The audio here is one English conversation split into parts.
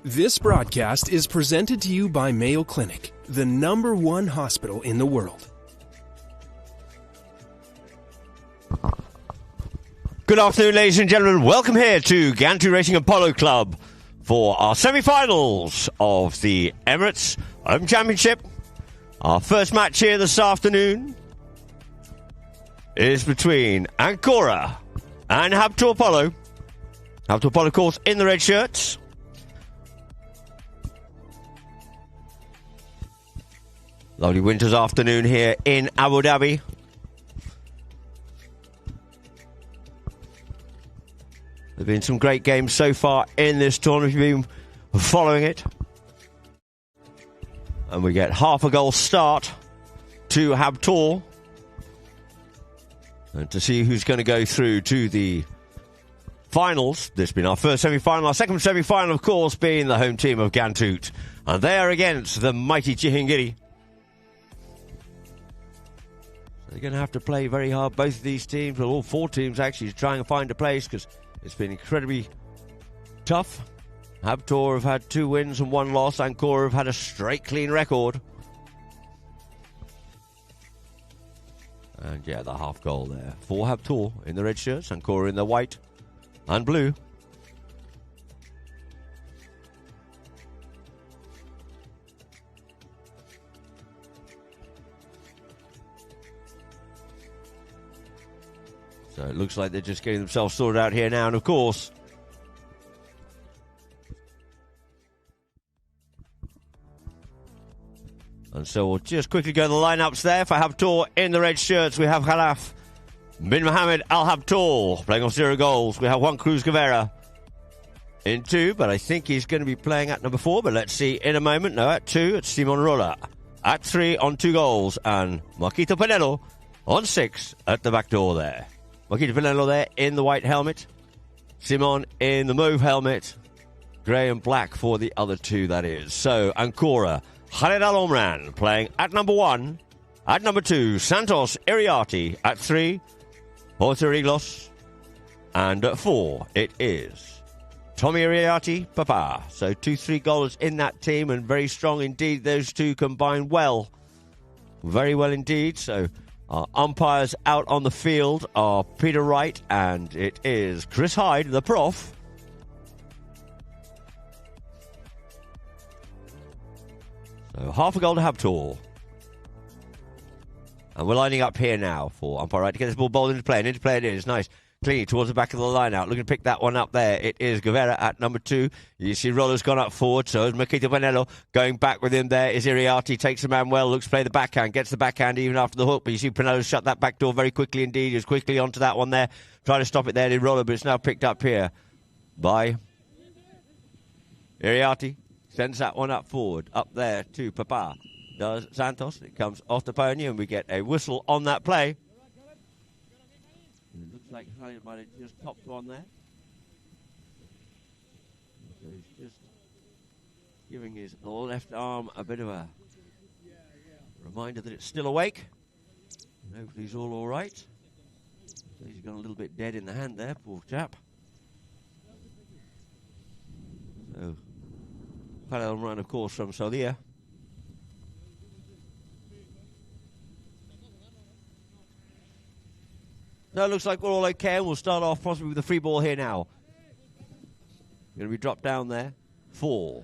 This broadcast is presented to you by Mayo Clinic, the #1 hospital in the world. Good afternoon, ladies and gentlemen. Welcome here to Ghantoot Racing and Polo Club for our semi-finals of the Emirates Open Championship. Our first match here this afternoon is between Ancora and Ghantoot Polo. Ghantoot Polo, of course, in the red shirts. Lovely winter's afternoon here in Abu Dhabi. There have been some great games so far in this tournament. You've been following it. And we get half a goal start to Ghantoot. And to see who's going to go through to the finals. This has been our first semi-final. Our second semi-final, of course, being the home team of Ghantoot. And they are against the mighty Chihingiri. They're going to have to play very hard, both of these teams, well, all four teams actually, to try and find a place, because it's been incredibly tough. Ghantoot have had 2 wins and 1 loss. Ancora have had a straight, clean record. And yeah, the half goal there for Ghantoot in the red shirts. Ancora in the white and blue. So it looks like they're just getting themselves sorted out here now. And of course, and so we'll just quickly go to the lineups there for Ghantoot in the red shirts. We have Khalaf bin Mohammed Al Ghantoot playing off 0 goals. We have Juan Cruz Guevara in 2, but I think he's going to be playing at number 4. But let's see in a moment. No, at 2, it's Simon Rolla. At 3 on 2 goals. And Marquito Pinello on 6 at the back door there. Marquito Pinello there in the white helmet. Simon in the mauve helmet. Grey and black for the other 2, that is. So, Ancora, Khaled Al Omran playing at number 1. At number 2, Santos Iriarty. At 3, Jorge Riglos. And at 4, it is Tommy Iriarty Papa. So 2-3 goals in that team, and very strong indeed. Those 2 combine well. Very well indeed. So our umpires out on the field are Peter Wright, and it is Chris Hyde, the prof. So half a goal to Ghantoot. And we're lining up here now for umpire Wright to get this ball bowled into play. And into play it is. Nice. Clean towards the back of the line out. Looking to pick that one up there. It is Guevara at number 2. You see Rollo's gone up forward. So is Marquito Pinello. Going back with him there is Iriarty. Takes the man well. Looks to play the backhand. Gets the backhand even after the hook. But you see Pinello shut that back door very quickly indeed. He was quickly onto that one there. Trying to stop it there in Rollo. But it's now picked up here by Iriarty. Sends that one up forward. Up there to Papa. Does Santos. It comes off the pony. And we get a whistle on that play. It looks like Khalid might have just topped one there. So he's just giving his left arm a bit of a reminder that it's still awake. Hopefully he's all right. So he's gone a little bit dead in the hand there, poor chap. So Khalid run, of course, from Saudia. No, it looks like we're all okay, and we'll start off possibly with a free ball here now. Going to be dropped down there. 4.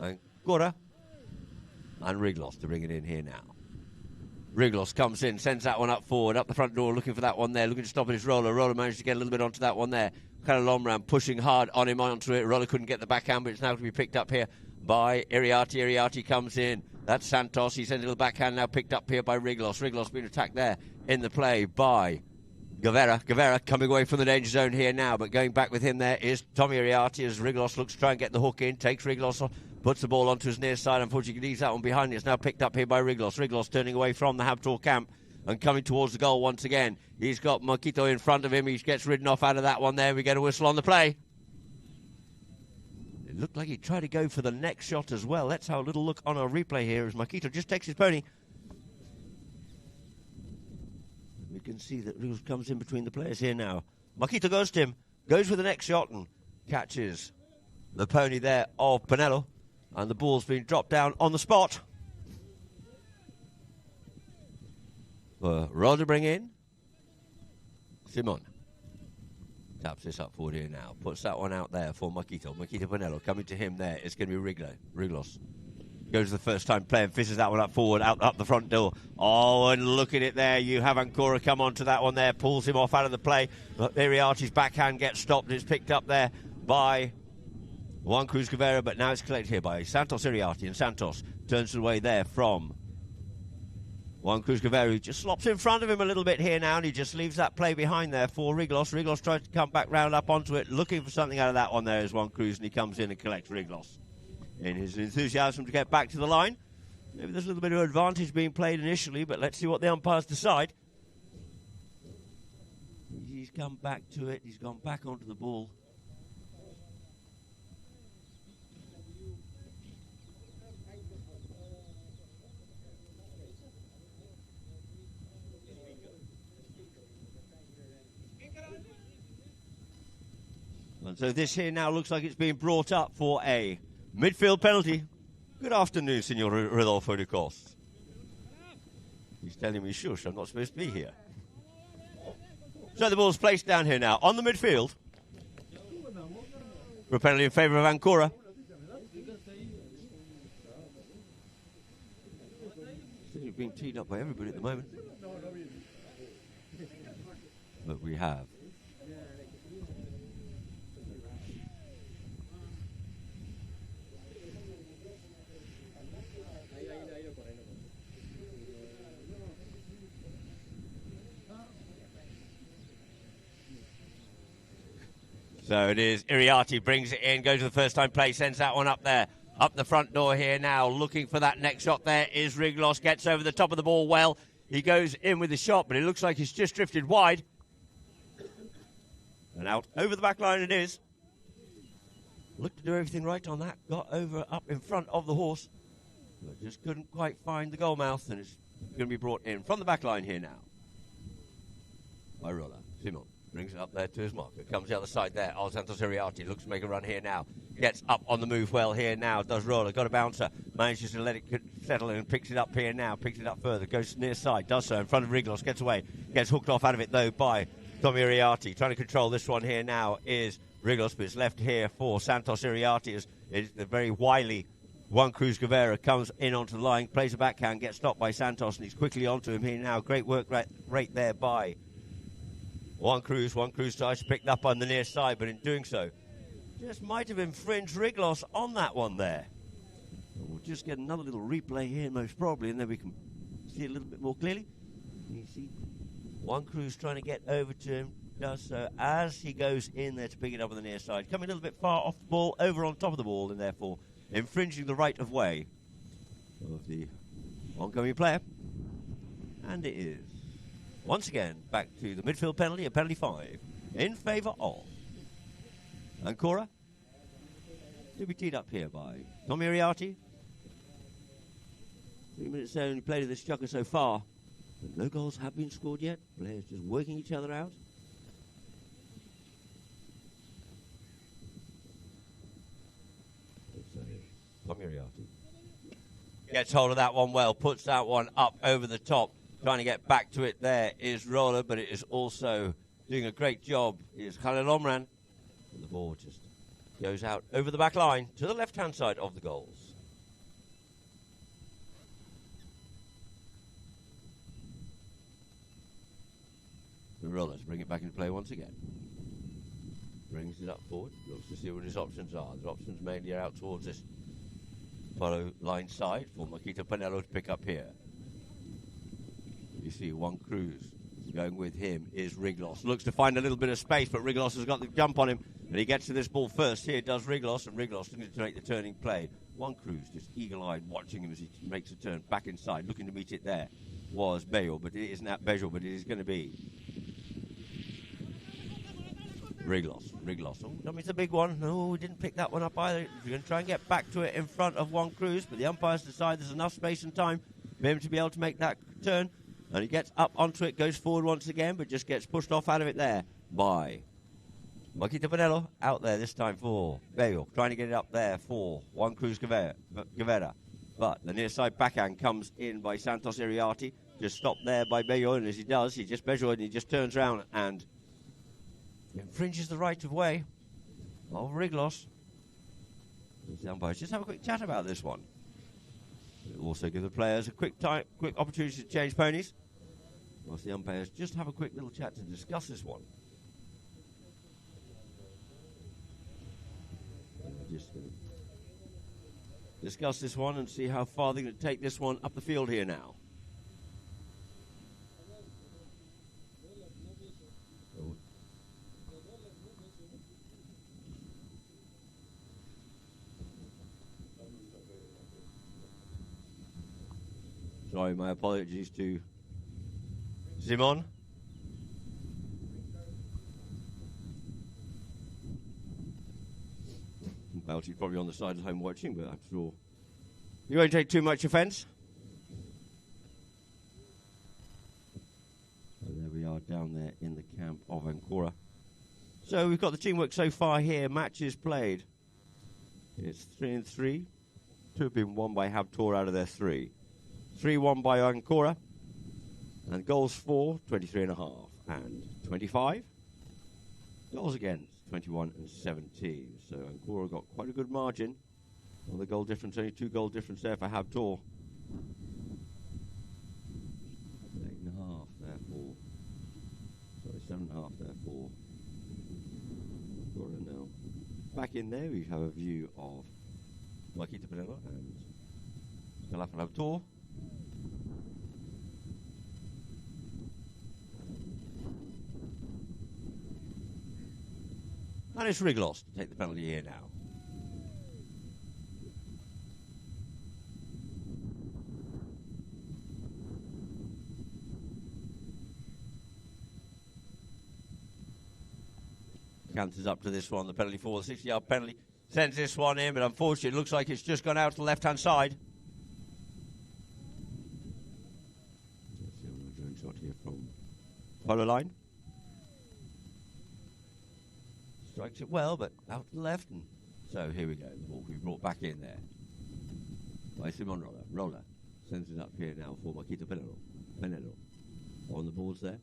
Ancora. And Riglos to bring it in here now. Riglos comes in, sends that one up forward, up the front door, looking for that one there, looking to stop his Roller. Roller managed to get a little bit onto that one there. Khalil Omran pushing hard on him onto it. Roller couldn't get the backhand, but it's now to be picked up here by Iriarty. Iriarty comes in. That's Santos. He sends a little backhand now picked up here by Riglos. Riglos being attacked there in the play by Guevara. Guevara coming away from the danger zone here now, but going back with him there is Tommy Iriarty as Riglos looks to try and get the hook in. Takes Riglos off, puts the ball onto his near side. Unfortunately, leaves that one behind. It's now picked up here by Riglos. Riglos turning away from the Ghantoot camp and coming towards the goal once again. He's got Marquito in front of him. He gets ridden off out of that one there. We get a whistle on the play. It looked like he tried to go for the next shot as well. Let's have a little look on our replay here as Marquito just takes his pony. We can see that Riglos comes in between the players here now. Marquito goes to him, goes for the next shot and catches the pony there of Pinello. And the ball's been dropped down on the spot. For Rod to bring in. Simon. Taps this up forward here now. Puts that one out there for Makito. Makito Pinello coming to him there. It's going to be Riglos. Goes to the first time player and fishes that one up forward, up the front door. Oh, and look at it there. You have Ancora come onto that one there. Pulls him off out of the play. But Iriarty's backhand gets stopped. It's picked up there by Juan Cruz Guevara. But now it's collected here by Santos Iriarty. And Santos turns away there from Juan Cruz Guevara, who just slops in front of him a little bit here now. And he just leaves that play behind there for Riglos. Riglos tries to come back round up onto it. Looking for something out of that one there is Juan Cruz. And he comes in and collects Riglos. In his enthusiasm to get back to the line. Maybe there's a little bit of advantage being played initially, but let's see what the umpires decide. He's come back to it. He's gone back onto the ball. And so this here now looks like it's being brought up for a midfield penalty. Good afternoon, Senor Rodolfo de Costa. He's telling me, shush, I'm not supposed to be here. So the ball's placed down here now on the midfield. For a penalty in favour of Ancora. He's being teed up by everybody at the moment. But we have. So it is. Iriarty brings it in, goes to the first time play, sends that one up there. Up the front door here now, looking for that next shot there is Riglos. Gets over the top of the ball well. He goes in with the shot, but it looks like he's just drifted wide. And out over the back line it is. Looked to do everything right on that. Got over up in front of the horse. But just couldn't quite find the goal mouth, and it's going to be brought in from the back line here now. By Rolla. Simon. Brings it up there to his marker. Comes the other side there. Santos Iriarty looks to make a run here now. Gets up on the move well here now. Does Roller. Got a bouncer. Manages to let it settle and picks it up here now. Picks it up further. Goes near side. Does so in front of Riglos. Gets away. Gets hooked off out of it though by Tommy Iriarty. Trying to control this one here now is Riglos. But it's left here for Santos Iriarty. It's the very wily Juan Cruz Guevara comes in onto the line. Plays a backhand. Gets stopped by Santos. And he's quickly onto him here now. Great work right there by Juan Cruz tries to pick it up on the near side, but in doing so, just might have infringed Riglos on that one there. We'll just get another little replay here, most probably, and then we can see it a little bit more clearly. You see Juan Cruz trying to get over to him, does so as he goes in there to pick it up on the near side, coming a little bit far off the ball, over on top of the ball, and therefore infringing the right of way of the oncoming player. And it is. Once again, back to the midfield penalty, a penalty 5, in favour of Ancora. To be teed up here by Tommy Iriarty. 3 minutes only played of this chucker so far. But no goals have been scored yet. Players just working each other out. Tommy Iriarty gets hold of that one well, puts that one up over the top. Trying to get back to it there is Roller, but it is also doing a great job is Khalil Omran. And the ball just goes out over the back line to the left-hand side of the goals. The Rollers bring it back into play once again. Brings it up forward, looks to see what his options are. His options mainly are out towards this Polo line side for Makito Pinello to pick up here. You see Juan Cruz going with him is Riglos. Looks to find a little bit of space, but Riglos has got the jump on him. And he gets to this ball first. Here does Riglos, and Riglos looking to make the turning play. Juan Cruz just eagle-eyed watching him as he makes a turn back inside, looking to meet it there. Was Bale, but it isn't that Bale, but it is going to be Riglos. Oh, I mean, it's a big one. No, we didn't pick that one up either. We're going to try and get back to it in front of Juan Cruz, but the umpires decide there's enough space and time for him to be able to make that turn. And he gets up onto it, goes forward once again, but just gets pushed off out of it there by Marquito Pinello out there this time for Bale, trying to get it up there for Juan Cruz Guevara. But the near side backhand comes in by Santos Iriarte. Just stopped there by Bale, and as he does, he just measures and he just turns around and infringes the right of way of Riglos. The umpires just have a quick chat about this one. It'll also give the players a quick opportunity to change ponies. Whilst the umpires just have a quick little chat to discuss this one. Just going to discuss this one and see how far they're going to take this one up the field here now. Sorry, my apologies to Simon. Well, she's probably on the side at home watching, but I'm sure you won't take too much offence. So there we are down there in the camp of Ancora. So we've got the teamwork so far here. Matches played. It's 3-3. 2 have been won by Habtoor out of their 3. 3-1 by Ancora. And goals for 23.5 and 25. Goals against 21 and 17. So Ancora got quite a good margin on the goal difference. Only 2 goal difference there for Habtoor. 8.5 therefore. Sorry, 7.5 therefore. Ancora now. Back in there we have a view of Marquito Pinello and Calaf and Habtoor. And it's Riglos to take the penalty here now. Canters up to this one, the penalty for the 60-yard penalty. Sends this one in, but unfortunately it looks like it's just gone out to the left-hand side. Let's see a drone shot here from Polo line. Strikes it well, but out to the left. And so here we go. The ball we brought back in there by Simon Roller. Roller sends it up here now for Marquito Pinello. On the boards there.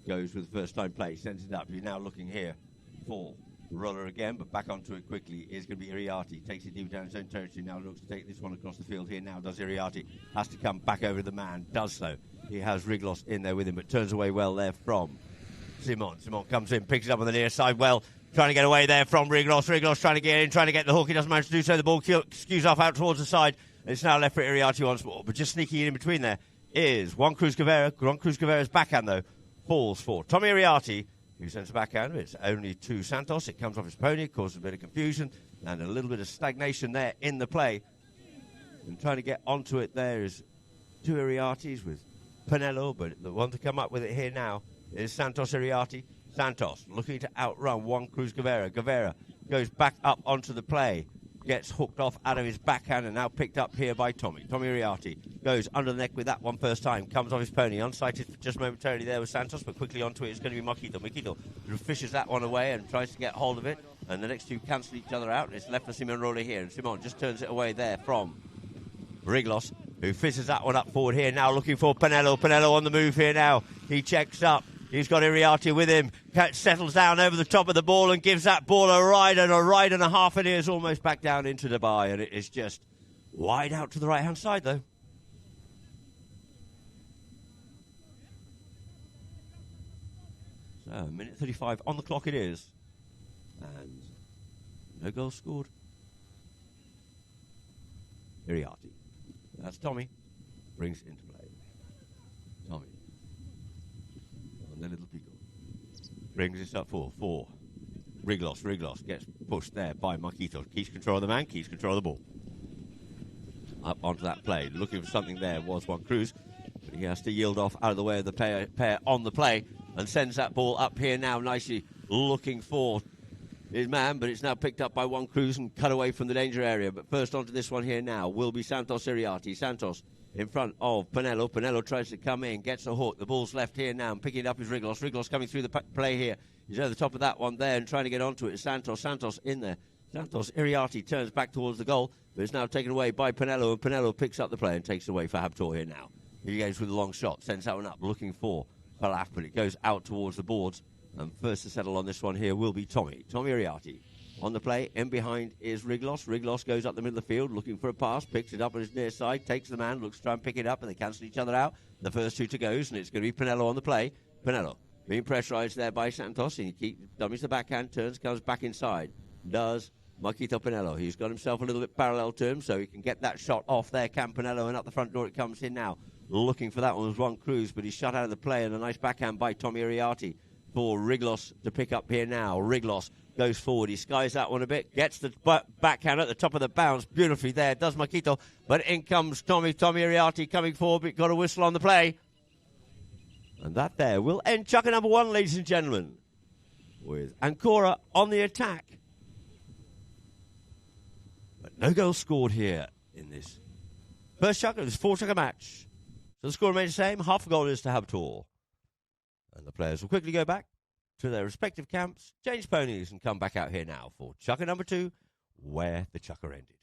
Goes with the first time play. Sends it up. He's now looking here for Roller again, but back onto it quickly is going to be Iriarte. Takes it deep down his own territory. Now looks to take this one across the field here now. Does Iriarte. Has to come back over the man. Does so. He has Riglos in there with him, but turns away well there from Simon. Simon comes in, picks it up on the near side well. Trying to get away there from Riglos. Riglos trying to get in, trying to get the hook. He doesn't manage to do so. The ball skews off out towards the side. It's now left for Iriarte once more. But just sneaking in between there is Juan Cruz Guevara. Juan Cruz Guevara's backhand, though, falls for Tommy Iriarte, who sends a backhand. It's only to Santos. It comes off his pony, causes a bit of confusion and a little bit of stagnation there in the play. And trying to get onto it there is 2 Iriartes with Pinello, but the one to come up with it here now is Santos Iriarte. Santos looking to outrun Juan Cruz Guevara. Guevara goes back up onto the play. Gets hooked off out of his backhand and now picked up here by Tommy. Tommy Iriarte goes under the neck with that one first time. Comes off his pony. Unsighted for just momentarily there with Santos, but quickly onto it is going to be Marquito. Marquito fishes that one away and tries to get hold of it. And the next 2 cancel each other out. It's left for Simon Roller here. And Simon just turns it away there from Riglos, who fishes that one up forward here. Now looking for Pinello. Pinello on the move here now. He checks up. He's got Iriarte with him, settles down over the top of the ball and gives that ball a ride and a half. It is almost back down into the by, and it is just wide out to the right-hand side, though. So, minute 35 on the clock it is. And no goal scored. Iriarte. That's Tommy. Brings it into play. Tommy. And the little Pico brings this up for Riglos. Riglos gets pushed there by Marquito. Keeps control of the man, keeps control of the ball. Up onto that play. Looking for something there was Juan Cruz. But he has to yield off out of the way of the pair on the play and sends that ball up here now nicely. Looking for his man, but it's now picked up by Juan Cruz and cut away from the danger area. But first onto this one here now will be Santos Iriarte. Santos in front of Pinello. Pinello tries to come in, gets a hook. The ball's left here now, and picking it up is Riglos. Riglos coming through the play here. He's over the top of that one there and trying to get onto it. Santos. Santos in there. Santos Iriarte turns back towards the goal, but it's now taken away by Pinello, and Pinello picks up the play and takes it away for Habtoor here now. He goes with a long shot, sends that one up, looking for Palaf, but it goes out towards the boards. And first to settle on this one here will be Tommy Iriarte. On the play, in behind is Riglos. Riglos goes up the middle of the field, looking for a pass, picks it up on his near side, takes the man, looks to try and pick it up, and they cancel each other out. The first two to goes, and it's going to be Pinello on the play. Pinello being pressurised there by Santos, and he dummies the backhand, turns, comes back inside. Does Marquito Pinello. He's got himself a little bit parallel to him, so he can get that shot off there, Cam Pinello, and up the front door it comes in now. Looking for that one was Juan Cruz, but he's shut out of the play, and a nice backhand by Tommy Iriarte for Riglos to pick up here now. Riglos goes forward. He skies that one a bit, gets the backhand at the top of the bounce. Beautifully there, does Marquito, but in comes Tommy Iriarte coming forward, but got a whistle on the play. And that there will end chukker number one, ladies and gentlemen, with Ancora on the attack. But no goals scored here in this first chukker, this four-chukker match. So the score remains the same. Half a goal is to Habtoor. And the players will quickly go back to their respective camps, change ponies, and come back out here now for chukker number two, where the chukker ended.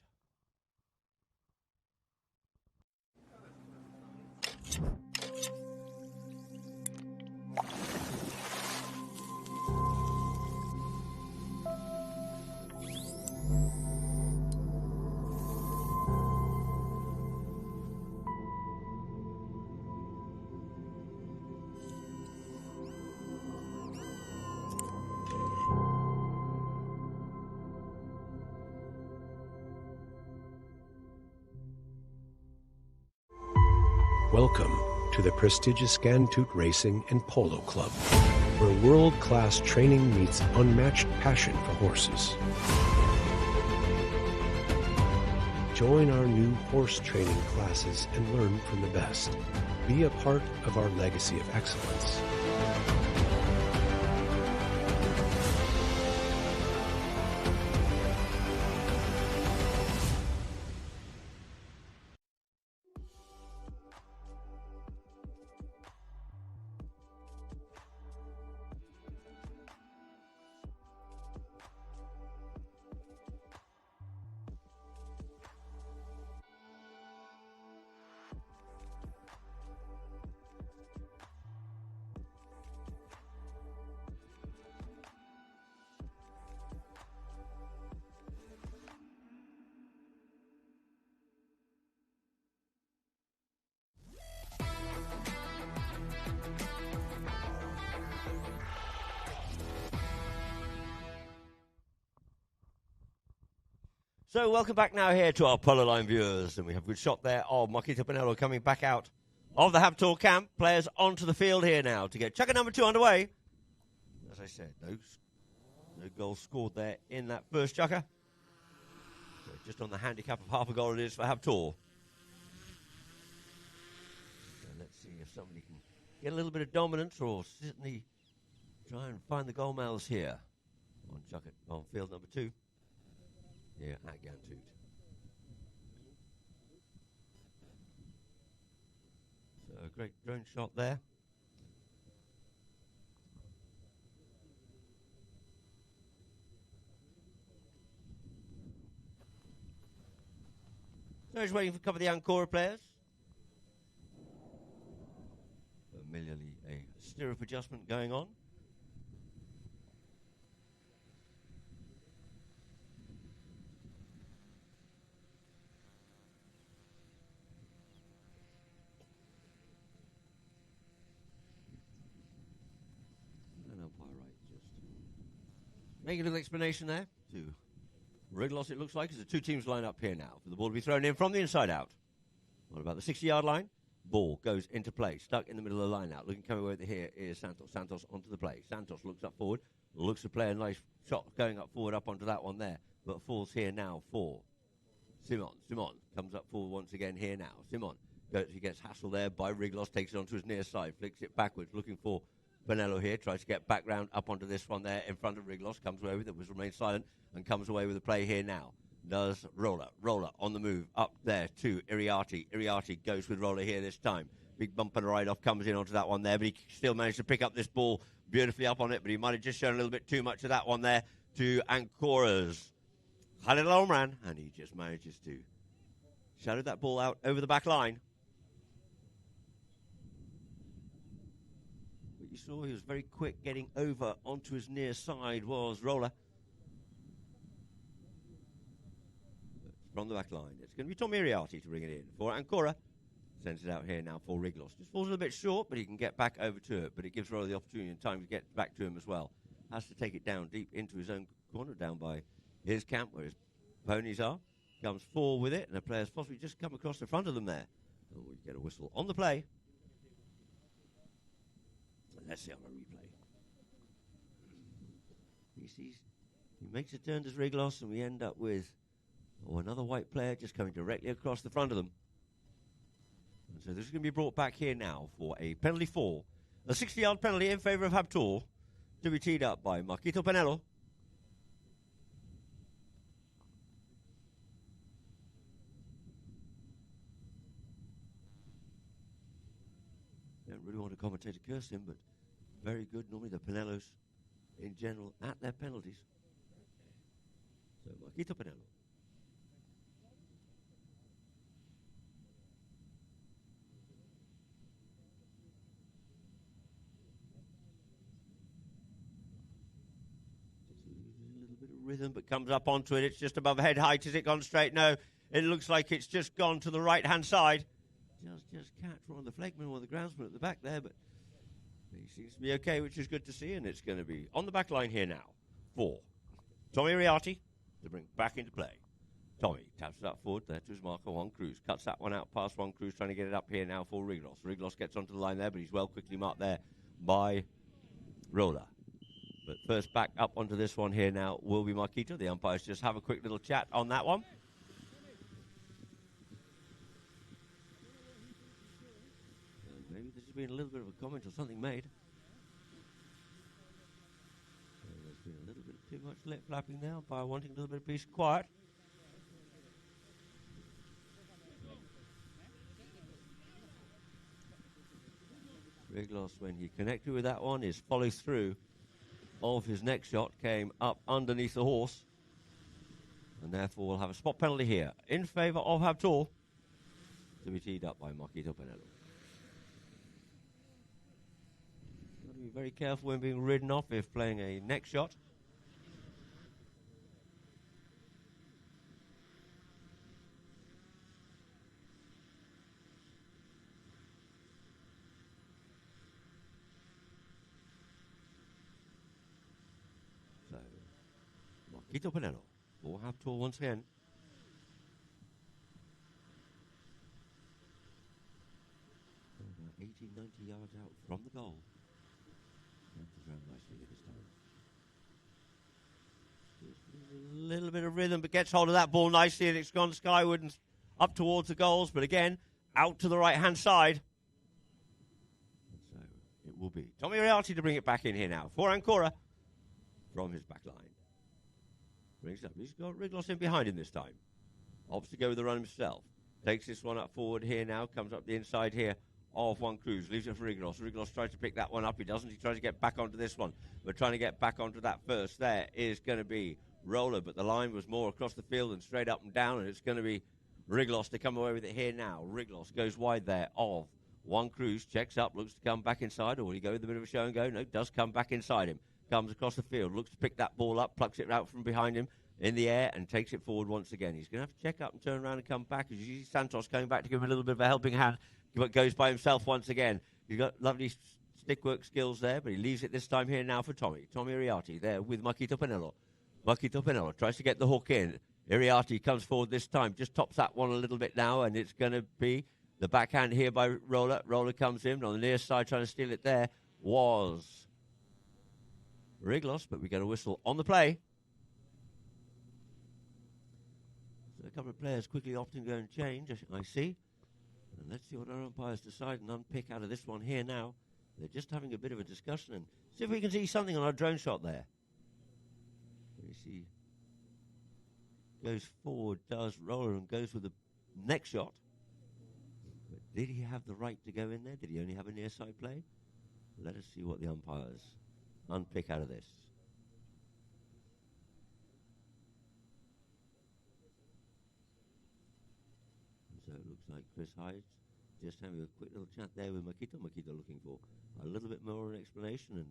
Welcome to the prestigious Ghantoot Racing and Polo Club, where world-class training meets unmatched passion for horses. Join our new horse training classes and learn from the best. Be a part of our legacy of excellence. So welcome back now here to our Polo Line viewers, and we have a good shot there of Marquito Pinello coming back out of the Habtoor camp. Players onto the field here now to get chukker number two underway. As I said, no goals scored there in that first chukker. So just on the handicap of half a goal it is for Habtoor. So let's see if somebody can get a little bit of dominance or certainly try and find the goal mouths here on field number two. Yeah, at Ghantoot. So a great drone shot there. So he's waiting for a couple of the Ancora players. Familiarly, a stirrup adjustment going on. Making a little explanation there to Riglos, it looks like, as the two teams line up here now for the ball to be thrown in from the inside out. What about the 60-yard line? Ball goes into play, stuck in the middle of the line out. Looking coming over here is Santos. Santos onto the play. Santos looks up forward, looks to play a nice shot going up forward up onto that one there, but falls here now for Simon. Simon comes up forward once again here now. Simon he gets hassled there by Riglos, takes it onto his near side, flicks it backwards, looking for Bonello here tries to get back round up onto this one there in front of Riglos. Comes away with it, was remained silent, and comes away with the play here now. Does Roller on the move up there to Iriarty. Iriarty goes with Roller here this time. Big bump and a ride off comes in onto that one there, but he still managed to pick up this ball beautifully up on it, but he might have just shown a little bit too much of that one there to Ancora's Khalid Al-Omran, and he just manages to shadow that ball out over the back line. But you saw he was very quick getting over onto his near side was Roller. From the back line, it's going to be Tommy Iriarty to bring it in for Ancora. Sends it out here now for Riglos. Just falls a little bit short, but he can get back over to it. But it gives Roller the opportunity and time to get back to him as well. Has to take it down deep into his own corner, down by his camp where his ponies are. Comes forward with it, and the player's possibly just come across the front of them there. Oh, we get a whistle on the play. Let's see on a replay. He makes a turn to Riglos, and we end up with another white player just coming directly across the front of them. And so this is going to be brought back here now for a penalty for a 60-yard penalty in favour of Habtoor, to be teed up by Marquito Penello. Don't really want to commentate to curse him, but very good. Normally the Penellos in general at their penalties. So Marquito Penello. Rhythm, but comes up onto it. It's just above head height. Has it gone straight? No. It looks like it's just gone to the right-hand side. Just catch one of the flagmen or the groundsman at the back there, but he seems to be okay, which is good to see, and it's going to be on the back line here now for Tommy Iriarty to bring back into play. Tommy taps it up forward there to his marker, Juan Cruz. Cuts that one out past Juan Cruz, trying to get it up here now for Riglos. Riglos gets onto the line there, but he's well quickly marked there by Roller. But first back up onto this one here now will be Marquito. The umpires just have a quick little chat on that one. Maybe there's been a little bit of a comment or something made. There's been a little bit too much lip flapping there. Umpire wanting a little bit of peace and quiet. Riglos, when he connected with that one, his follow through of his next shot came up underneath the horse, and therefore we'll have a spot penalty here in favour of Habtoor, to be teed up by Marquito Penello. Got to be very careful when being ridden off if playing a next shot. Marquito Penello for Habtoor once again. About 80, 90 yards out from the goal. Around nicely this time. Just a little bit of rhythm, but gets hold of that ball nicely, and it's gone skyward and up towards the goals, but again, out to the right-hand side. So it will be Tommy Iriarty to bring it back in here now for Ancora from his back line. Brings up. He's got Riglos in behind him this time. Opts to go with the run himself. Takes this one up forward here now. Comes up the inside here of Juan Cruz. Leaves it for Riglos. Riglos tries to pick that one up. He doesn't. He tries to get back onto this one. But trying to get back onto that first there is going to be Roller. But the line was more across the field and straight up and down. And it's going to be Riglos to come away with it here now. Riglos goes wide there of Juan Cruz. Checks up. Looks to come back inside. Or will he go with a bit of a show and go? No, does come back inside him. Comes across the field, looks to pick that ball up, plucks it out from behind him in the air and takes it forward once again. He's going to have to check up and turn around and come back. As you see Santos coming back to give him a little bit of a helping hand, but goes by himself once again. He's got lovely stick work skills there, but he leaves it this time here now for Tommy. Tommy Iriarty there with Marquito Penello. Marquito Penello tries to get the hook in. Iriarty comes forward this time, just tops that one a little bit now, and it's going to be the backhand here by Roller. Roller comes in on the near side trying to steal it there. Was Riglos, but we get a whistle on the play. So a couple of players quickly opting to go and change, I see. And let's see what our umpires decide and unpick out of this one here now. They're just having a bit of a discussion and see if we can see something on our drone shot there. You see, goes forward, does roller and goes with the next shot. But did he have the right to go in there? Did he only have a near side play? Let us see what the umpires unpick out of this. So it looks like Chris Hyde just having a quick little chat there with Makito. Makito looking for a little bit more of an explanation. And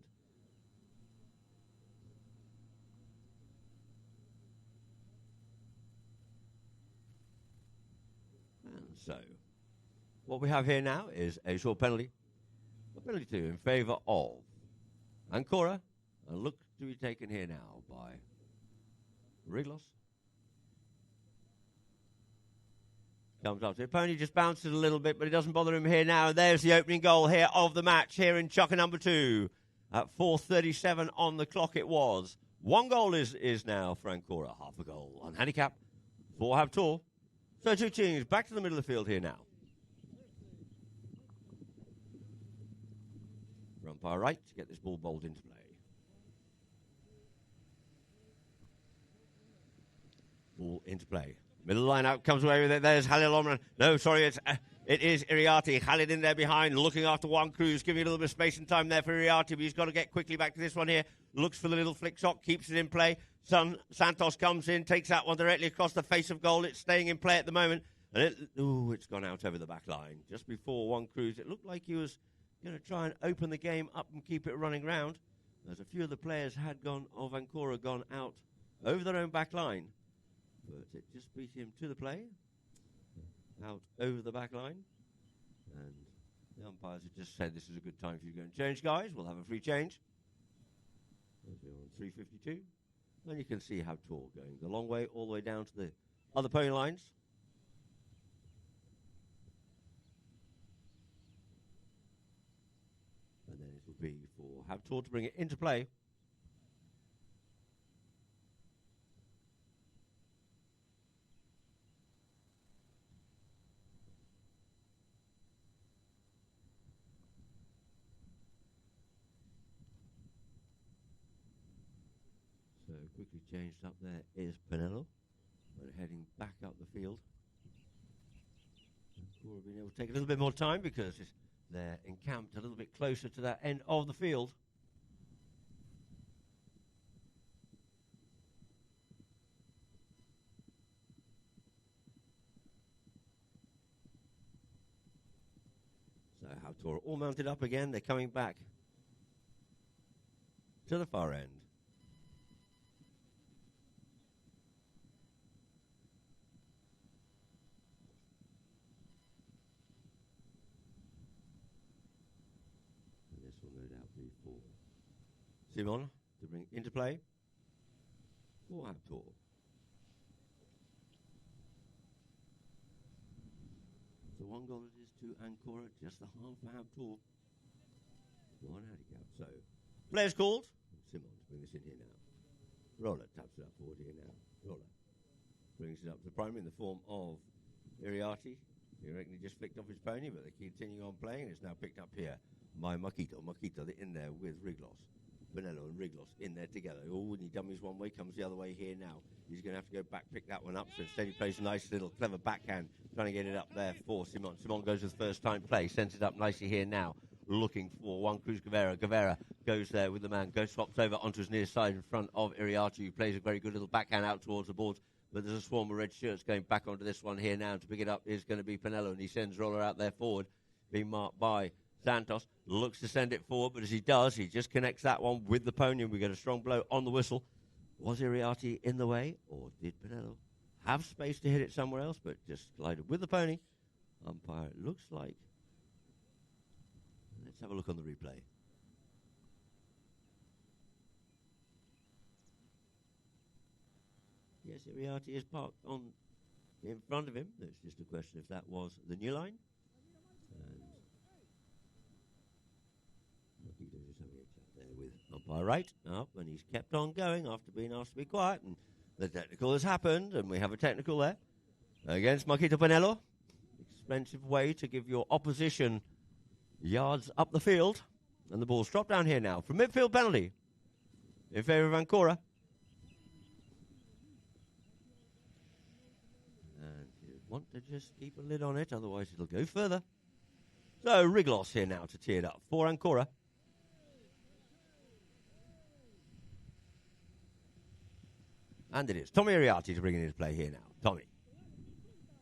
so, what we have here now is a short penalty. A penalty two in favour of Ancora. And look to be taken here now by Riglos. Comes up to it. Pony just bounces a little bit, but it doesn't bother him here now. There's the opening goal here of the match here in Chucker number 2. At 4:37 on the clock it was. 1 goal is now for Ancora. Half a goal on handicap for Habtoor. So 2 teams back to the middle of the field here now. Umpire right to get this ball bowled into play. Ball into play. Middle line out, comes away with it. There's Halil Omran. No, sorry, it is Iriarty. Khalid in there behind, looking after Juan Cruz, giving a little bit of space and time there for Iriarty, but he's got to get quickly back to this one here. Looks for the little flick shot, keeps it in play. Santos comes in, takes that one directly across the face of goal. It's staying in play at the moment. And it's gone out over the back line. Just before Juan Cruz, it looked like he was going to try and open the game up and keep it running round. As a few of the players of Ancora gone out over their own back line. But it just beat him to the play, out over the back line. And the umpires have just said this is a good time for you to go and change, guys. We'll have a free change. We're on 3:52. And you can see how tall going the long way, all the way down to the other pony lines. And then it will be for Habtoor to bring it into play. So quickly changed up there is Pinello. And heading back up the field. Ancora being able to take a little bit more time because they're encamped a little bit closer to that end of the field. So Habtoor all mounted up again. They're coming back to the far end. For Simon to bring into play for Habtoor. So 1 goal it is to Ancora, just the half for Habtoor. 1 handicap. So players called. Simon to bring this in here now. Roller taps it up forward here now. Roller brings it up to the primary in the form of Iriarty. You reckon he just flicked off his pony, but they continue on playing. It's now picked up here by Makito. Makito in there with Riglos. Benello and Riglos in there together. Oh, when he dummies one way, comes the other way here now. He's going to have to go back, pick that one up. So instead he plays a nice little clever backhand, trying to get it up there for Simon. Simon goes with first time play, sends it up nicely here now, looking for Juan Cruz Guevara. Guevara goes there with the man, swaps over onto his near side in front of Iriarty, who plays a very good little backhand out towards the boards. But there's a swarm of red shirts going back onto this one here now. To pick it up is going to be Pinello, and he sends Roller out there forward, being marked by Santos. Looks to send it forward, but as he does, he just connects that one with the pony, and we get a strong blow on the whistle. Was Iriarty in the way, or did Pinello have space to hit it somewhere else, but just glided with the pony? Umpire, it looks like. Let's have a look on the replay. Yes, Iriarty is parked on in front of him. It's just a question if that was the new line. And just having a chat there with umpire right up, and he's kept on going after being asked to be quiet. And the technical has happened, and we have a technical there against Makito Pinello. Expensive way to give your opposition yards up the field. And the ball's dropped down here now from midfield penalty in favour of Ancora. And you want to just keep a lid on it, otherwise it'll go further. So Riglos here now to tee it up for Ancora. And it is Tommy Ariati to bring it into play here now. Tommy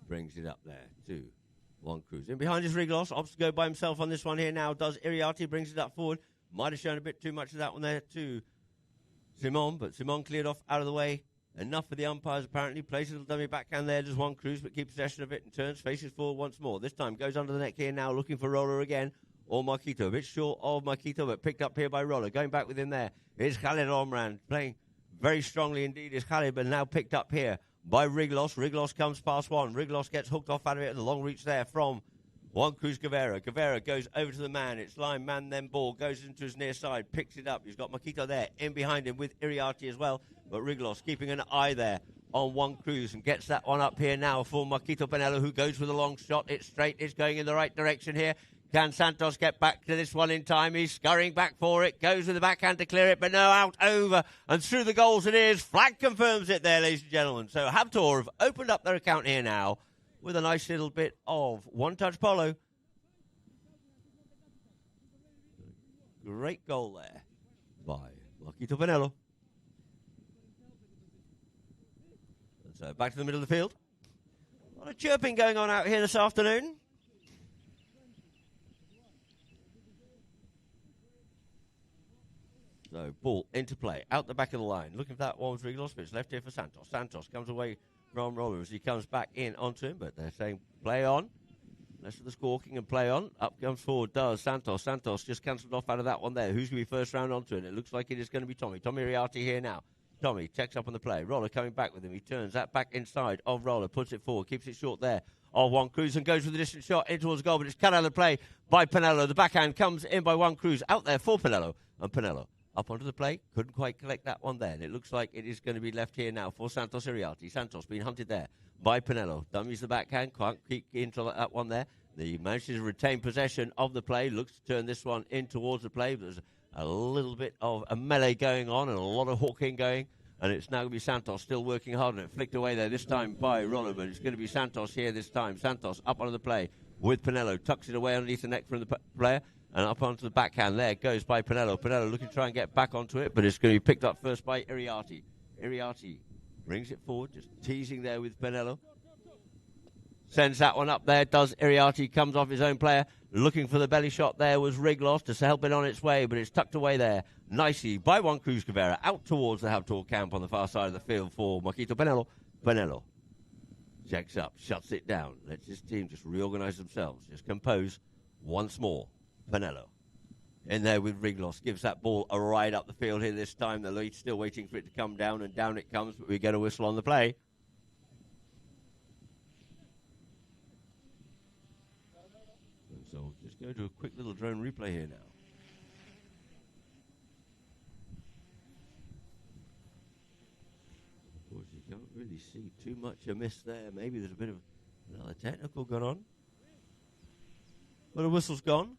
brings it up there to Juan Cruz. In behind is Riglos. Opts to go by himself on this one here now. Does Ariati, brings it up forward. Might have shown a bit too much of that one there to Simon, but Simon cleared off out of the way. Enough for the umpires apparently. Places a little dummy backhand there. Does Juan Cruz, but keeps possession of it and turns, faces forward once more. This time goes under the neck here now, looking for Roller again. Or Marquito. A bit short of Marquito, but picked up here by Roller. Going back with him there is Khalid Omran, playing very strongly indeed is Khalid, but now picked up here by Riglos. Riglos comes past one. Riglos gets hooked off out of it, and the long reach there from Juan Cruz Guevara. Guevara goes over to the man. It's line, man, then ball. Goes into his near side, picks it up. He's got Marquito there in behind him with Iriarte as well. But Riglos keeping an eye there on Juan Cruz and gets that one up here now for Marquito Pinello, who goes with a long shot. It's straight. It's going in the right direction here. Can Santos get back to this one in time? He's scurrying back for it. Goes with the backhand to clear it, but no, out, over, and through the goals it is. Flag confirms it there, ladies and gentlemen. So Habtor have opened up their account here now with a nice little bit of one-touch polo. Great goal there by Marquito Pinello. And so back to the middle of the field. A lot of chirping going on out here this afternoon. So, ball into play, out the back of the line. Looking for that one was Riglos, but it's left here for Santos. Santos comes away from Roller as he comes back in onto him, but they're saying play on. Less of the squawking and play on. Up comes forward, does Santos. Santos just cancelled off out of that one there. Who's going to be first round onto it? It looks like it is going to be Tommy. Tommy Riati here now. Tommy checks up on the play. Roller coming back with him. He turns that back inside of Roller, puts it forward, keeps it short there of Juan Cruz and goes with a distant shot in towards goal, but it's cut out of the play by Pinello. The backhand comes in by Juan Cruz out there for Pinello, and Pinello up onto the play, couldn't quite collect that one there. And it looks like it is going to be left here now for Santos Iriarte. Santos being hunted there by Pinello. Dummies the backhand, can't keep into that one there. He manages to retain possession of the play, looks to turn this one in towards the play. There's a little bit of a melee going on and a lot of hooking going. And it's now going to be Santos still working hard on it. Flicked away there this time by Roller, but it's going to be Santos here this time. Santos up onto the play with Pinello. Tucks it away underneath the neck from the player. And up onto the backhand there goes by Pinello. Pinello looking to try and get back onto it, but it's going to be picked up first by Iriarte. Iriarte brings it forward, just teasing there with Pinello. Sends that one up there, does Iriarte, comes off his own player. Looking for the belly shot there was Riglos to help it on its way, but it's tucked away there nicely by Juan Cruz Guevara. Out towards the Habtor camp on the far side of the field for Marquito Pinello. Pinello checks up, shuts it down, lets his team just reorganize themselves, just compose once more. Pinello in there with Riglos, gives that ball a ride up the field here this time. The lead still waiting for it to come down, and down it comes, but we get a whistle on the play. And so just go to a quick little drone replay here now. Of course, you can't really see too much amiss there. Maybe there's a bit of another technical going on. But the whistle's gone.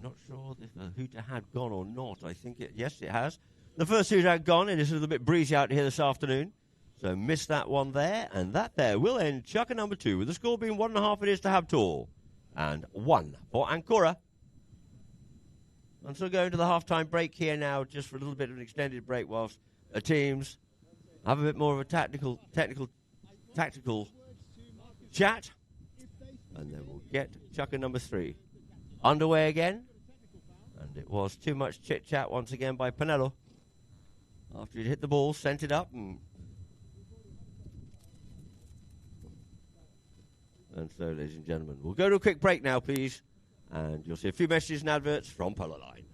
Not sure if the hooter had gone or not. I think yes, it has. The first hooter had gone. It is a little bit breezy out here this afternoon. So missed that one there. And that there will end Chucker number 2 with the score being 1.5 it is to Habtor. And 1 for Ancora. And so going to the half-time break here now, just for a little bit of an extended break whilst the teams have a bit more of a tactical chat. And then we'll get Chucker number 3 underway again. And it was too much chit-chat once again by Pinello. After he'd hit the ball, sent it up. And so, ladies and gentlemen, we'll go to a quick break now, please. And you'll see a few messages and adverts from Polo Line.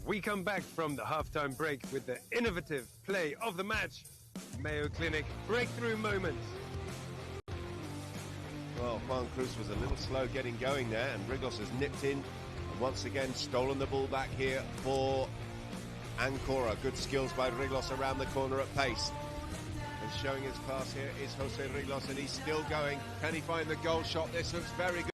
We come back from the halftime break with the innovative play of the match. Mayo Clinic breakthrough moments. Well, Juan Cruz was a little slow getting going there, and Riglos has nipped in and once again stolen the ball back here for Ancora. Good skills by Riglos around the corner at pace. And showing his class here is Jose Riglos, and he's still going. Can he find the goal shot? This looks very good.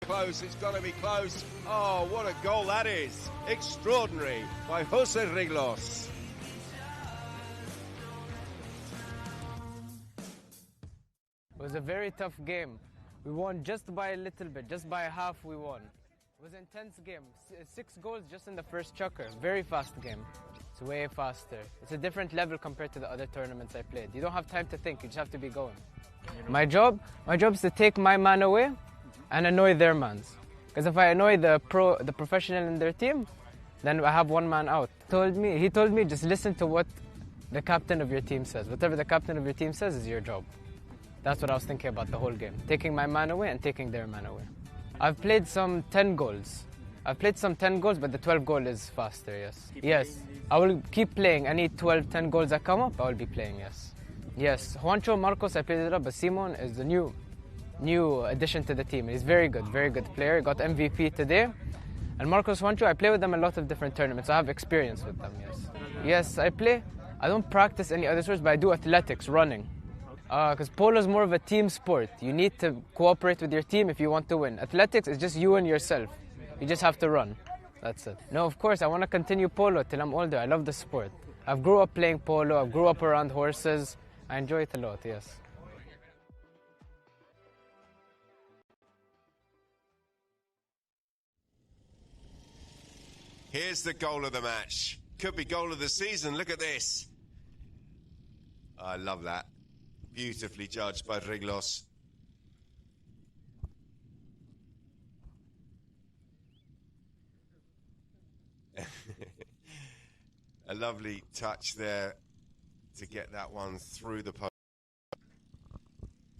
Close, it's got to be close. Oh, what a goal that is. Extraordinary by Jose Riglos. It was a very tough game. We won just by a little bit, just by a half we won. It was an intense game. 6 goals just in the first chukker. Very fast game. It's way faster. It's a different level compared to the other tournaments I played. You don't have time to think, you just have to be going. My job is to take my man away and annoy their mans. Because if I annoy the professional in their team, then I have one man out. He told me just listen to what the captain of your team says. Whatever the captain of your team says is your job. That's what I was thinking about the whole game. Taking my man away and taking their man away. I've played some 10 goals. But the 12 goal is faster, yes. Yes, I will keep playing. Any 12, 10 goals that come up, I will be playing, yes. Yes, Juancho, Marcos, I played it up, but Simon is the new addition to the team. He's very good player. Got MVP today. And Marcos, Juancho, I play with them a lot of different tournaments. I have experience with them, yes. Yes, I play. I don't practice any other sports, but I do athletics, running. Because polo is more of a team sport. You need to cooperate with your team if you want to win. Athletics is just you and yourself. You just have to run. That's it. No, of course, I want to continue polo till I'm older. I love the sport. I've grew up playing polo. I grew up around horses. I enjoy it a lot, yes. Here's the goal of the match. Could be goal of the season. Look at this. I love that. Beautifully judged by Riglos. A lovely touch there to get that one through the post.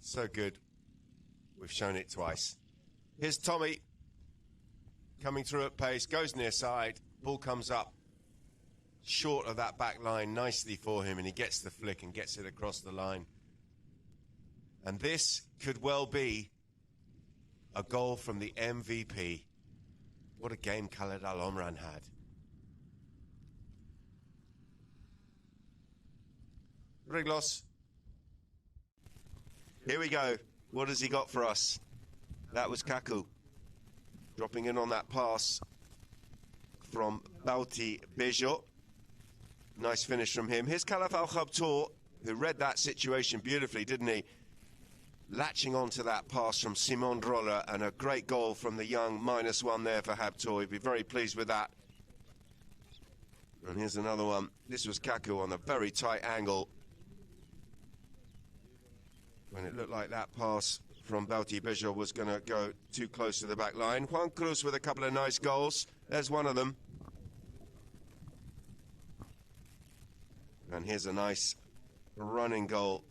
So good. We've shown it twice. Here's Tommy coming through at pace, goes near side, ball comes up short of that back line nicely for him, and he gets the flick and gets it across the line. And this could well be a goal from the MVP. What a game Khaled Al Omran had. Riglos. Here we go. What has he got for us? That was Kaku. Dropping in on that pass from Bauti Bejo. Nice finish from him. Here's Khalaf Al-Khabtour, who read that situation beautifully, didn't he? Latching onto that pass from Simon Roller, and a great goal from the young -1 there for Habtour. He'd be very pleased with that. And here's another one. This was Kaku on a very tight angle, when it looked like that pass from Bauti Bejo was going to go too close to the back line. Juan Cruz with a couple of nice goals. There's one of them. And here's a nice running goal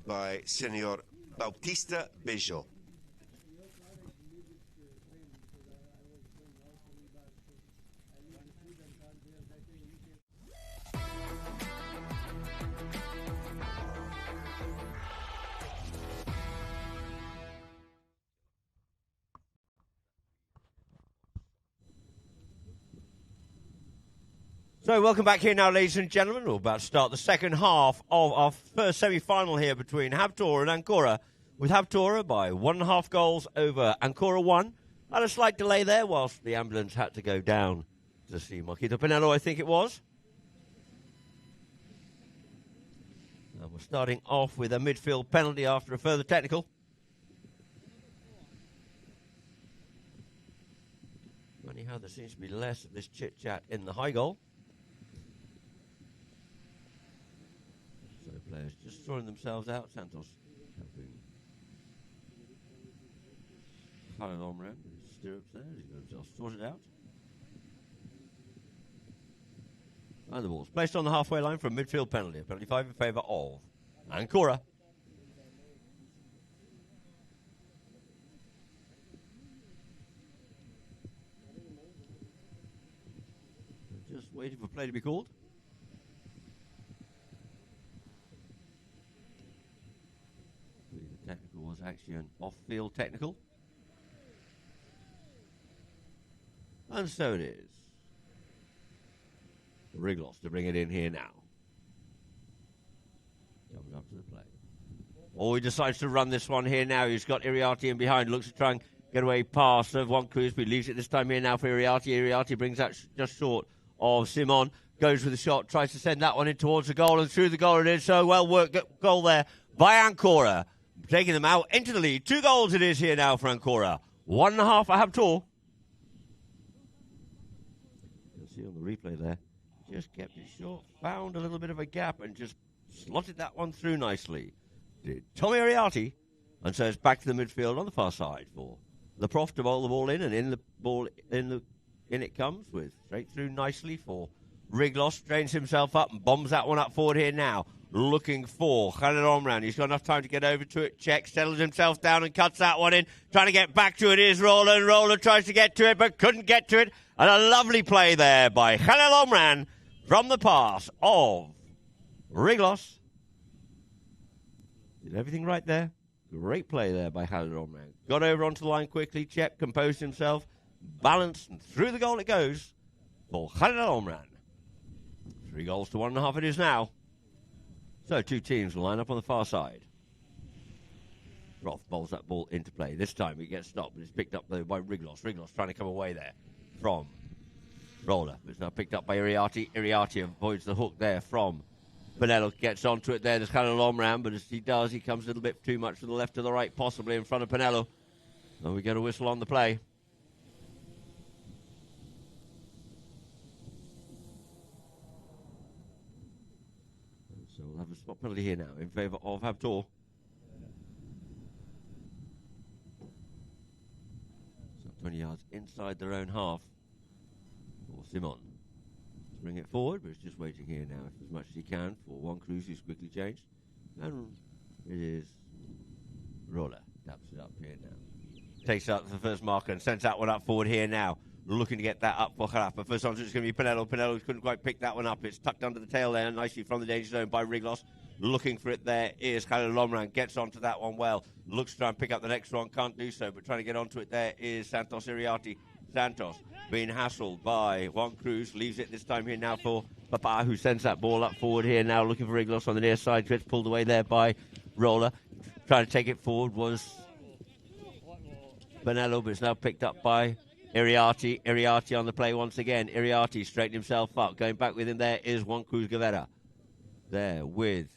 by Senor Bautista Bejo. So welcome back here now, ladies and gentlemen. We're about to start the second half of our first semi-final here between Habtoor and Ancora, with Habtoor by 1.5 goals over Ancora 1. Had a slight delay there whilst the ambulance had to go down to see Marquito Pinello, I think it was. And we're starting off with a midfield penalty after a further technical. Funny how there seems to be less of this chit-chat in the high goal. So players just sorting themselves out. Santos helping Khaled Omran, stirrups there. He's got himself sorted out. And the ball's placed on the halfway line for a midfield penalty. A penalty 5 in favour of Ancora. waiting for play to be called. The technical was actually an off-field technical. And so it is. Riglos to bring it in here now. Coming up to the play. Oh, he decides to run this one here now. He's got Iriarty in behind. Looks to try and get away past Juan Cruz, but leaves it this time here now for Iriarty. Iriarty brings that just short of Simon. Goes with the shot, tries to send that one in towards the goal, and through the goal it is. So well worked goal there by Ancora. Taking them out into the lead. 2 goals it is here now for Ancora. 1.5 for Habtoor. You'll see on the replay there. Just kept it short, found a little bit of a gap, and just slotted that one through nicely. Did Tommy Iriarty. And so it's back to the midfield on the far side for the Prof to bowl the ball in, and in it comes with straight through nicely for Riglos. Strains himself up and bombs that one up forward here now. Looking for Khalil Omran. He's got enough time to get over to it. Checks, settles himself down and cuts that one in. Trying to get back to it is Roller. And Roller tries to get to it but couldn't get to it. And a lovely play there by Khalil Omran from the pass of Riglos. Did everything right there. Great play there by Khalil Omran. Got over onto the line quickly. Checked, composed himself. Balanced and through the goal it goes for Khalil Omran. 3 goals to 1.5 it is now. So 2 teams will line up on the far side. Roth bowls that ball into play. This time it gets stopped, but it's picked up though by Riglos. Riglos trying to come away there from Roller. It's now picked up by Iriarty. Iriarty avoids the hook there from Pinello. Gets onto it there. There's Khalil Omran, but as he does, he comes a little bit too much to the left to the right, possibly in front of Pinello. And we get a whistle on the play. So we'll have a spot penalty here now in favour of Habtoor. So 20 yards inside their own half for Simon. To bring it forward, but it's just waiting here now as much as he can for Juan Cruz, who's quickly changed. And it is Roller. Taps it up here now. Takes out the first marker and sends that one up forward here now. Looking to get that up for Khalaf. But first on it's going to be Pinello. Pinello couldn't quite pick that one up. It's tucked under the tail there nicely from the danger zone by Riglos. Looking for it there is Khalil Omran. Gets onto that one well. Looks to try and pick up the next one. Can't do so, but trying to get onto it there is Santos Iriarty. Santos being hassled by Juan Cruz. Leaves it this time here now for Papa, who sends that ball up forward here now. Looking for Riglos on the near side. Gets pulled away there by Roller. Trying to take it forward was Pinello, but it's now picked up by Iriarty. Iriarty on the play once again. Iriarty straightened himself up. Going back with him there is Juan Cruz Guevara. There with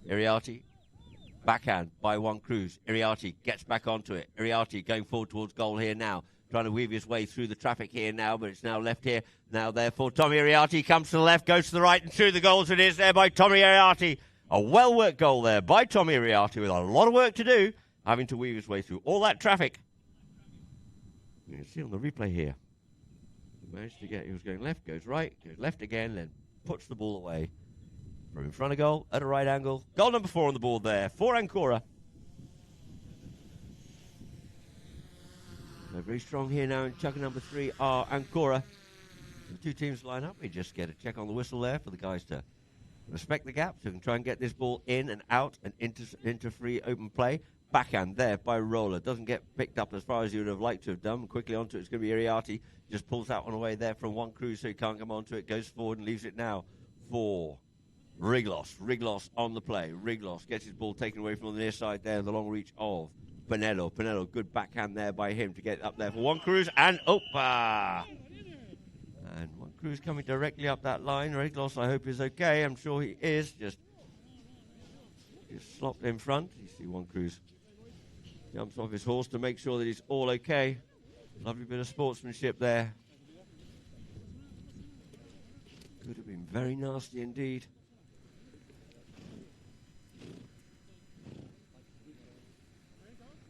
Iriarty. Backhand by Juan Cruz. Iriarty gets back onto it. Iriarty going forward towards goal here now. Trying to weave his way through the traffic here now, but it's now left here. Now therefore Tommy Iriarty comes to the left, goes to the right, and through the goals it is there by Tommy Iriarty. A well-worked goal there by Tommy Iriarty with a lot of work to do, having to weave his way through all that traffic. You can see on the replay here. He managed to get, he was going left, goes right, goes left again, then puts the ball away from in front of goal at a right angle. Goal number 4 on the board there for Ancora. They're very strong here now in chucker number 3 are Ancora. The 2 teams line up. We just get a check on the whistle there for the guys to respect the gap so we can try and get this ball in and out and into free open play. Backhand there by Roller. Doesn't get picked up as far as you would have liked to have done. Quickly onto it. It's going to be Iriarty. Just pulls that one away there from Juan Cruz so he can't come onto it. Goes forward and leaves it now for Riglos. Riglos on the play. Riglos gets his ball taken away from the near side there. The long reach of Pinello. Pinello, good backhand there by him to get up there for Juan Cruz. And Opa! And Juan Cruz coming directly up that line. Riglos, I hope, is okay. I'm sure he is. Just slopped in front. You see Juan Cruz jumps off his horse to make sure that he's all okay. Lovely bit of sportsmanship there. Could have been very nasty indeed.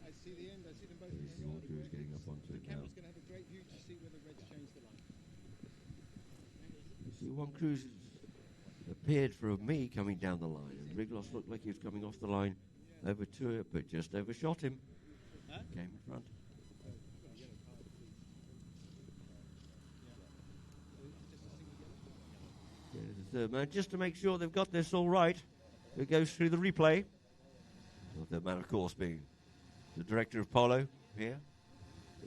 I see the end. I see them both. You see Juan Cruz getting up onto it now. Camera's going to have a great view to see where the Reds changed the line. You see Juan Cruz appeared for me coming down the line, and Riglos looked like he was coming off the line over to it, but just overshot him. Came in front. third man, just to make sure they've got this all right. It goes through the replay. The third man, of course, being the director of Polo here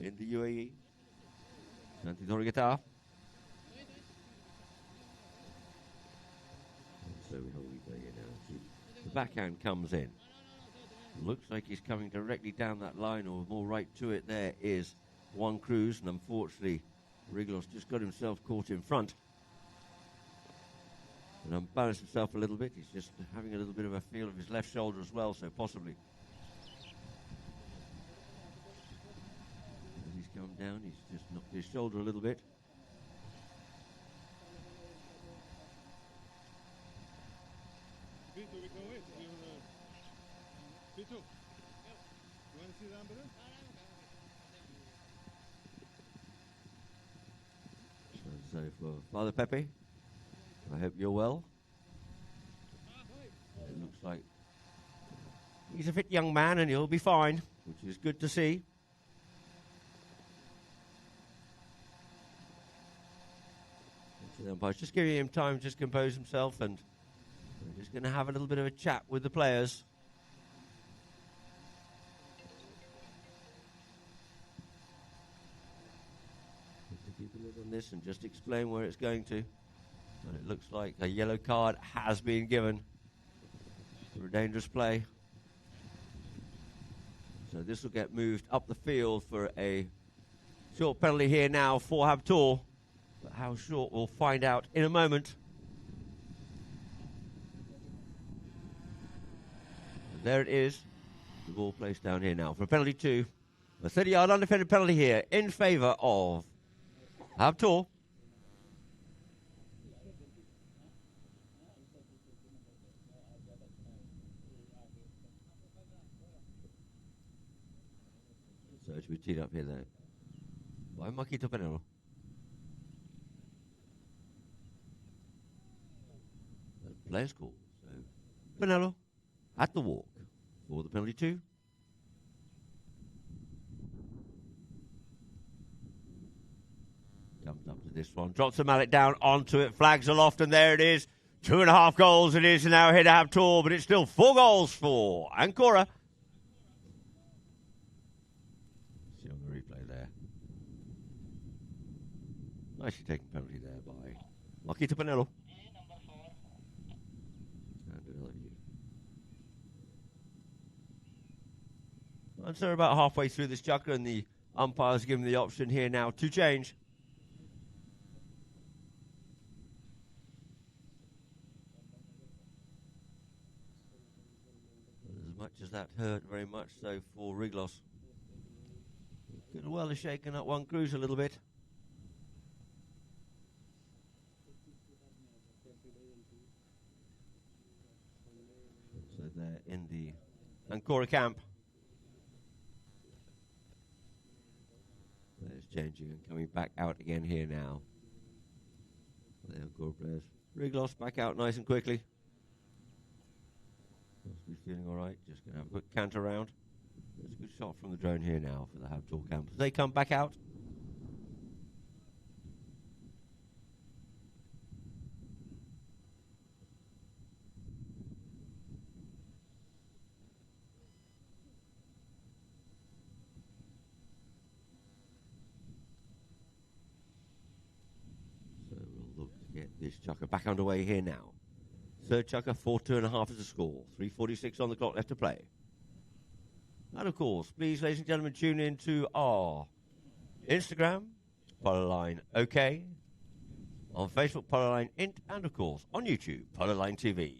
in the UAE, Santi Torigata. So we have a replay here now. See, the backhand comes in. Looks like he's coming directly down that line, or more right to it. There is Juan Cruz, and unfortunately, Riglos just got himself caught in front and unbalanced himself a little bit. He's just having a little bit of a feel of his left shoulder as well, so possibly. As he's come down, he's just knocked his shoulder a little bit. Vito, we can wait. Vito, you want to see the ambulance? So for Father Pepe, I hope you're well. It looks like he's a fit young man and he'll be fine, which is good to see. So the umpire's just giving him time to just compose himself, and we're just going to have a little bit of a chat with the players. Keep a lid on this and just explain where it's going to. And it looks like a yellow card has been given for a dangerous play. So this will get moved up the field for a short penalty here now for Habtoor. But how short, we'll find out in a moment. And there it is. The ball placed down here now for a penalty 2. A 30-yard undefended penalty here in favour of Habtoor. So it should be teed up here then. By Makito Penelo. Players call. So Penelo at the walk for the penalty 2. Comes up to this one, drops the mallet down onto it, flags aloft, and there it is. 2.5 goals it is now here to Habtoor, but it's still 4 goals for Ancora. See on the replay there. Nicely taken penalty there by Makito Penelo. And so we're about halfway through this chucker, and the umpire's given the option here now to change. As much as that hurt, very much so for Riglos. Could well have shaken up Juan Cruz a little bit. So they're in the Ancora camp. There's changing and coming back out again here now. The Ancora players. Riglos back out nice and quickly. Must be feeling all right. Just going to have a quick canter round. There's a good shot from the drone here now for the Habtoor camp. As they come back out. So we'll look to get this chucker back underway here now. Third chucker, 4-2.5 is the score. 3:46 on the clock left to play. And of course, please, ladies and gentlemen, tune in to our Instagram, Polo Line OK, on Facebook, Polo Line Int, and of course, on YouTube, Polo Line TV.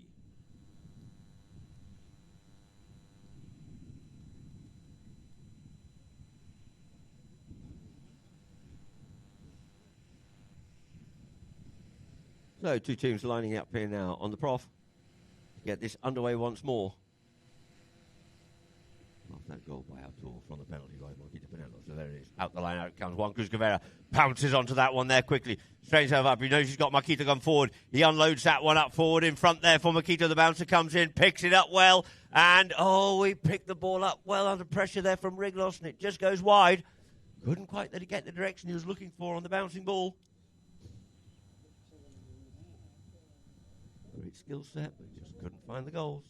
So, two teams lining up here now on the prof to get this underway once more. Off that goal by Habtoor from the penalty by Makito Penelo. So there it is. Out the line, out it comes. Juan Cruz Guevara pounces onto that one there quickly. Straightens himself up. He knows he's got Makito gone forward. He unloads that one up forward in front there for Makito. The bouncer comes in, picks it up well. And, he picked the ball up well under pressure there from Riglos. And it just goes wide. Couldn't quite let it get the direction he was looking for on the bouncing ball. great skill set, but just couldn't find the goals.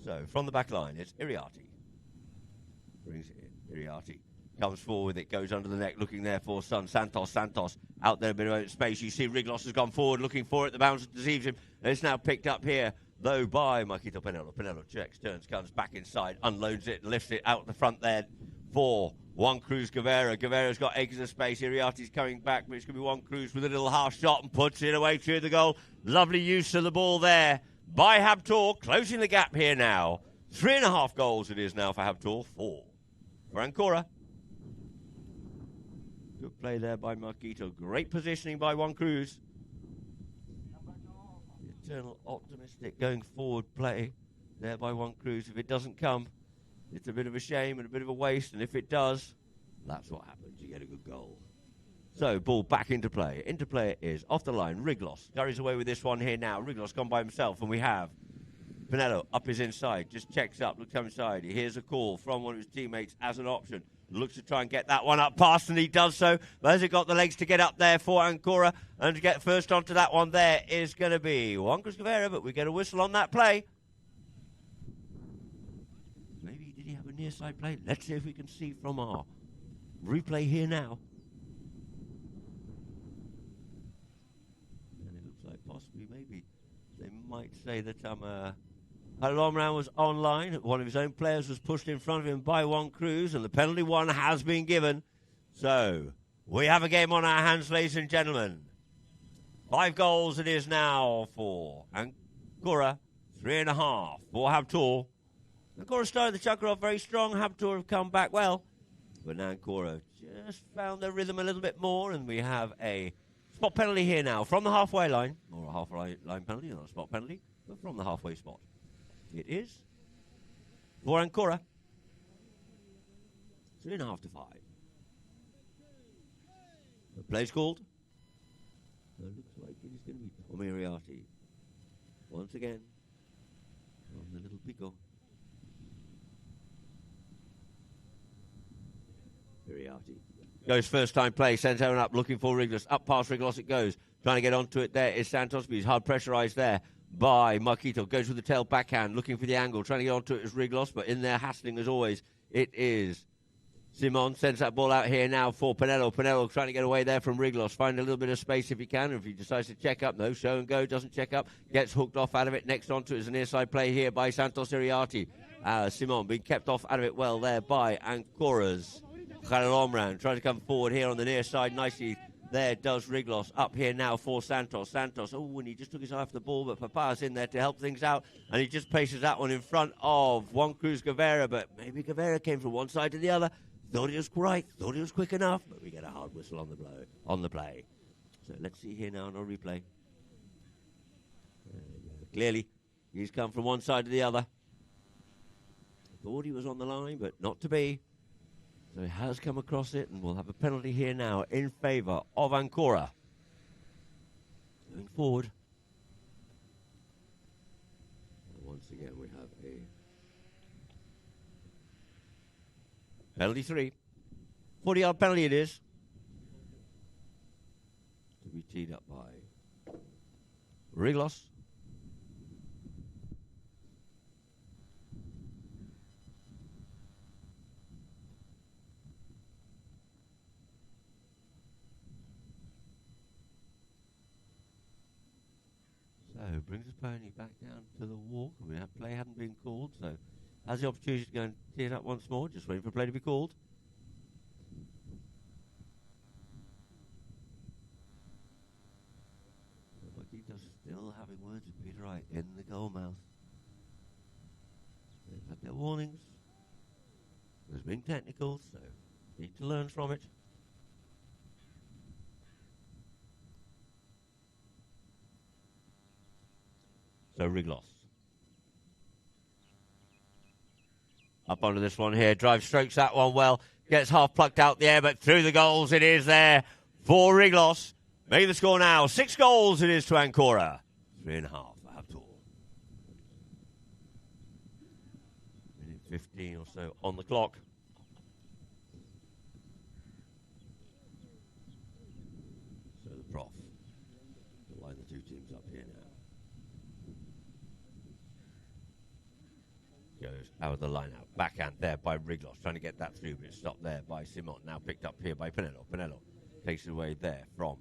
So, from the back line, it's Iriarty. Brings it in. Iriarty comes forward. It goes under the neck, looking there for Santos. Santos out there, a bit of space. You see Riglos has gone forward, looking for it. The bouncer deceives him. And it's now picked up here, though, by Marquito Penelo. Penelo checks, turns, comes back inside, unloads it, lifts it out the front there for Juan Cruz Guevara. Guevara's got acres of space. Iriarty's coming back, but it's going to be Juan Cruz with a little half shot and puts it away through the goal. Lovely use of the ball there by Habtoor, closing the gap here now. 3.5 goals it is now for Habtoor, 4 for Ancora. Good play there by Marquito. Great positioning by Juan Cruz. The eternal optimistic going forward play there by Juan Cruz. If it doesn't come, it's a bit of a shame and a bit of a waste. And if it does, that's what happens. You get a good goal. So, ball back into play. Into play it is. Off the line, Riglos. Carries away with this one here now. Riglos gone by himself. And we have Penelo up his inside. Just checks up, looks inside. He hears a call from one of his teammates as an option. Looks to try and get that one up past, and he does so. But has he got the legs to get up there for Ancora? And to get first onto that one there is going to be Juan Cruz Guevara, but we get a whistle on that play. Maybe did he have a near side play? Let's see if we can see from our replay here now. And it looks like possibly maybe they might say that Halomran was online. One of his own players was pushed in front of him by Juan Cruz, and the penalty one has been given. So, we have a game on our hands, ladies and gentlemen. 5 goals it is now for Ancora, 3.5 for Habtoor. Ancora started the chucker off very strong. Habtoor have come back well. But now Ancora just found their rhythm a little bit more, and we have a spot penalty here now from the halfway line. Or a halfway line penalty, not a spot penalty, but from the halfway spot. It is for Ancora. 3.5 to 5. The play's called. It looks like it is going to be Tommy Iriarty. Once again, from the little Pico. Iriarty goes first time play, sends Aaron up, looking for Riglos. Up past Riglos it goes. Trying to get onto it there is Santos, but he's hard pressurised there by Marquito. Goes with the tail backhand, looking for the angle. Trying to get onto it is Riglos, but in there hassling as always. It is Simon. Sends that ball out here now for Penelo. Penelo trying to get away there from Riglos. Find a little bit of space if he can. If he decides to check up, no, show and go, doesn't check up. Gets hooked off out of it. Next onto it is an inside play here by Santos Iriarty. Simon being kept off out of it well there by Ancora's Khalil Omran. Trying to come forward here on the near side nicely. There does Riglos. Up here now for Santos. Santos, and he just took his eye off the ball, but Papa's in there to help things out, and he just places that one in front of Juan Cruz Guevara, but maybe Guevara came from one side to the other. Thought it was right, thought it was quick enough, but we get a hard whistle on the play. So let's see here now on our replay. Clearly, he's come from one side to the other. Thought he was on the line, but not to be. So he has come across it, and we'll have a penalty here now in favour of Ancora. Going forward. And once again, we have a penalty 3. 40-yard penalty it is. To be teed up by Riglos. So brings his pony back down to the walk. I mean, that play hadn't been called, so has the opportunity to go and tee it up once more. Just waiting for play to be called. Marquito's still having words with Peter Wright in the goal mouth. They've had their warnings. There's been technicals, so need to learn from it. So Riglos. Up onto this one here. Drive strokes that one well. Gets half plucked out the air, but through the goals it is there for Riglos. Make the score now. 6 goals it is to Ancora. 3.5 for Habtoor. Minute 15 or so on the clock. So the prof will line the two teams up here now. goes out of the line-out. Backhand there by Riglos, trying to get that through, but it's stopped there by Simon. Now picked up here by Pinello. Pinello takes it away there from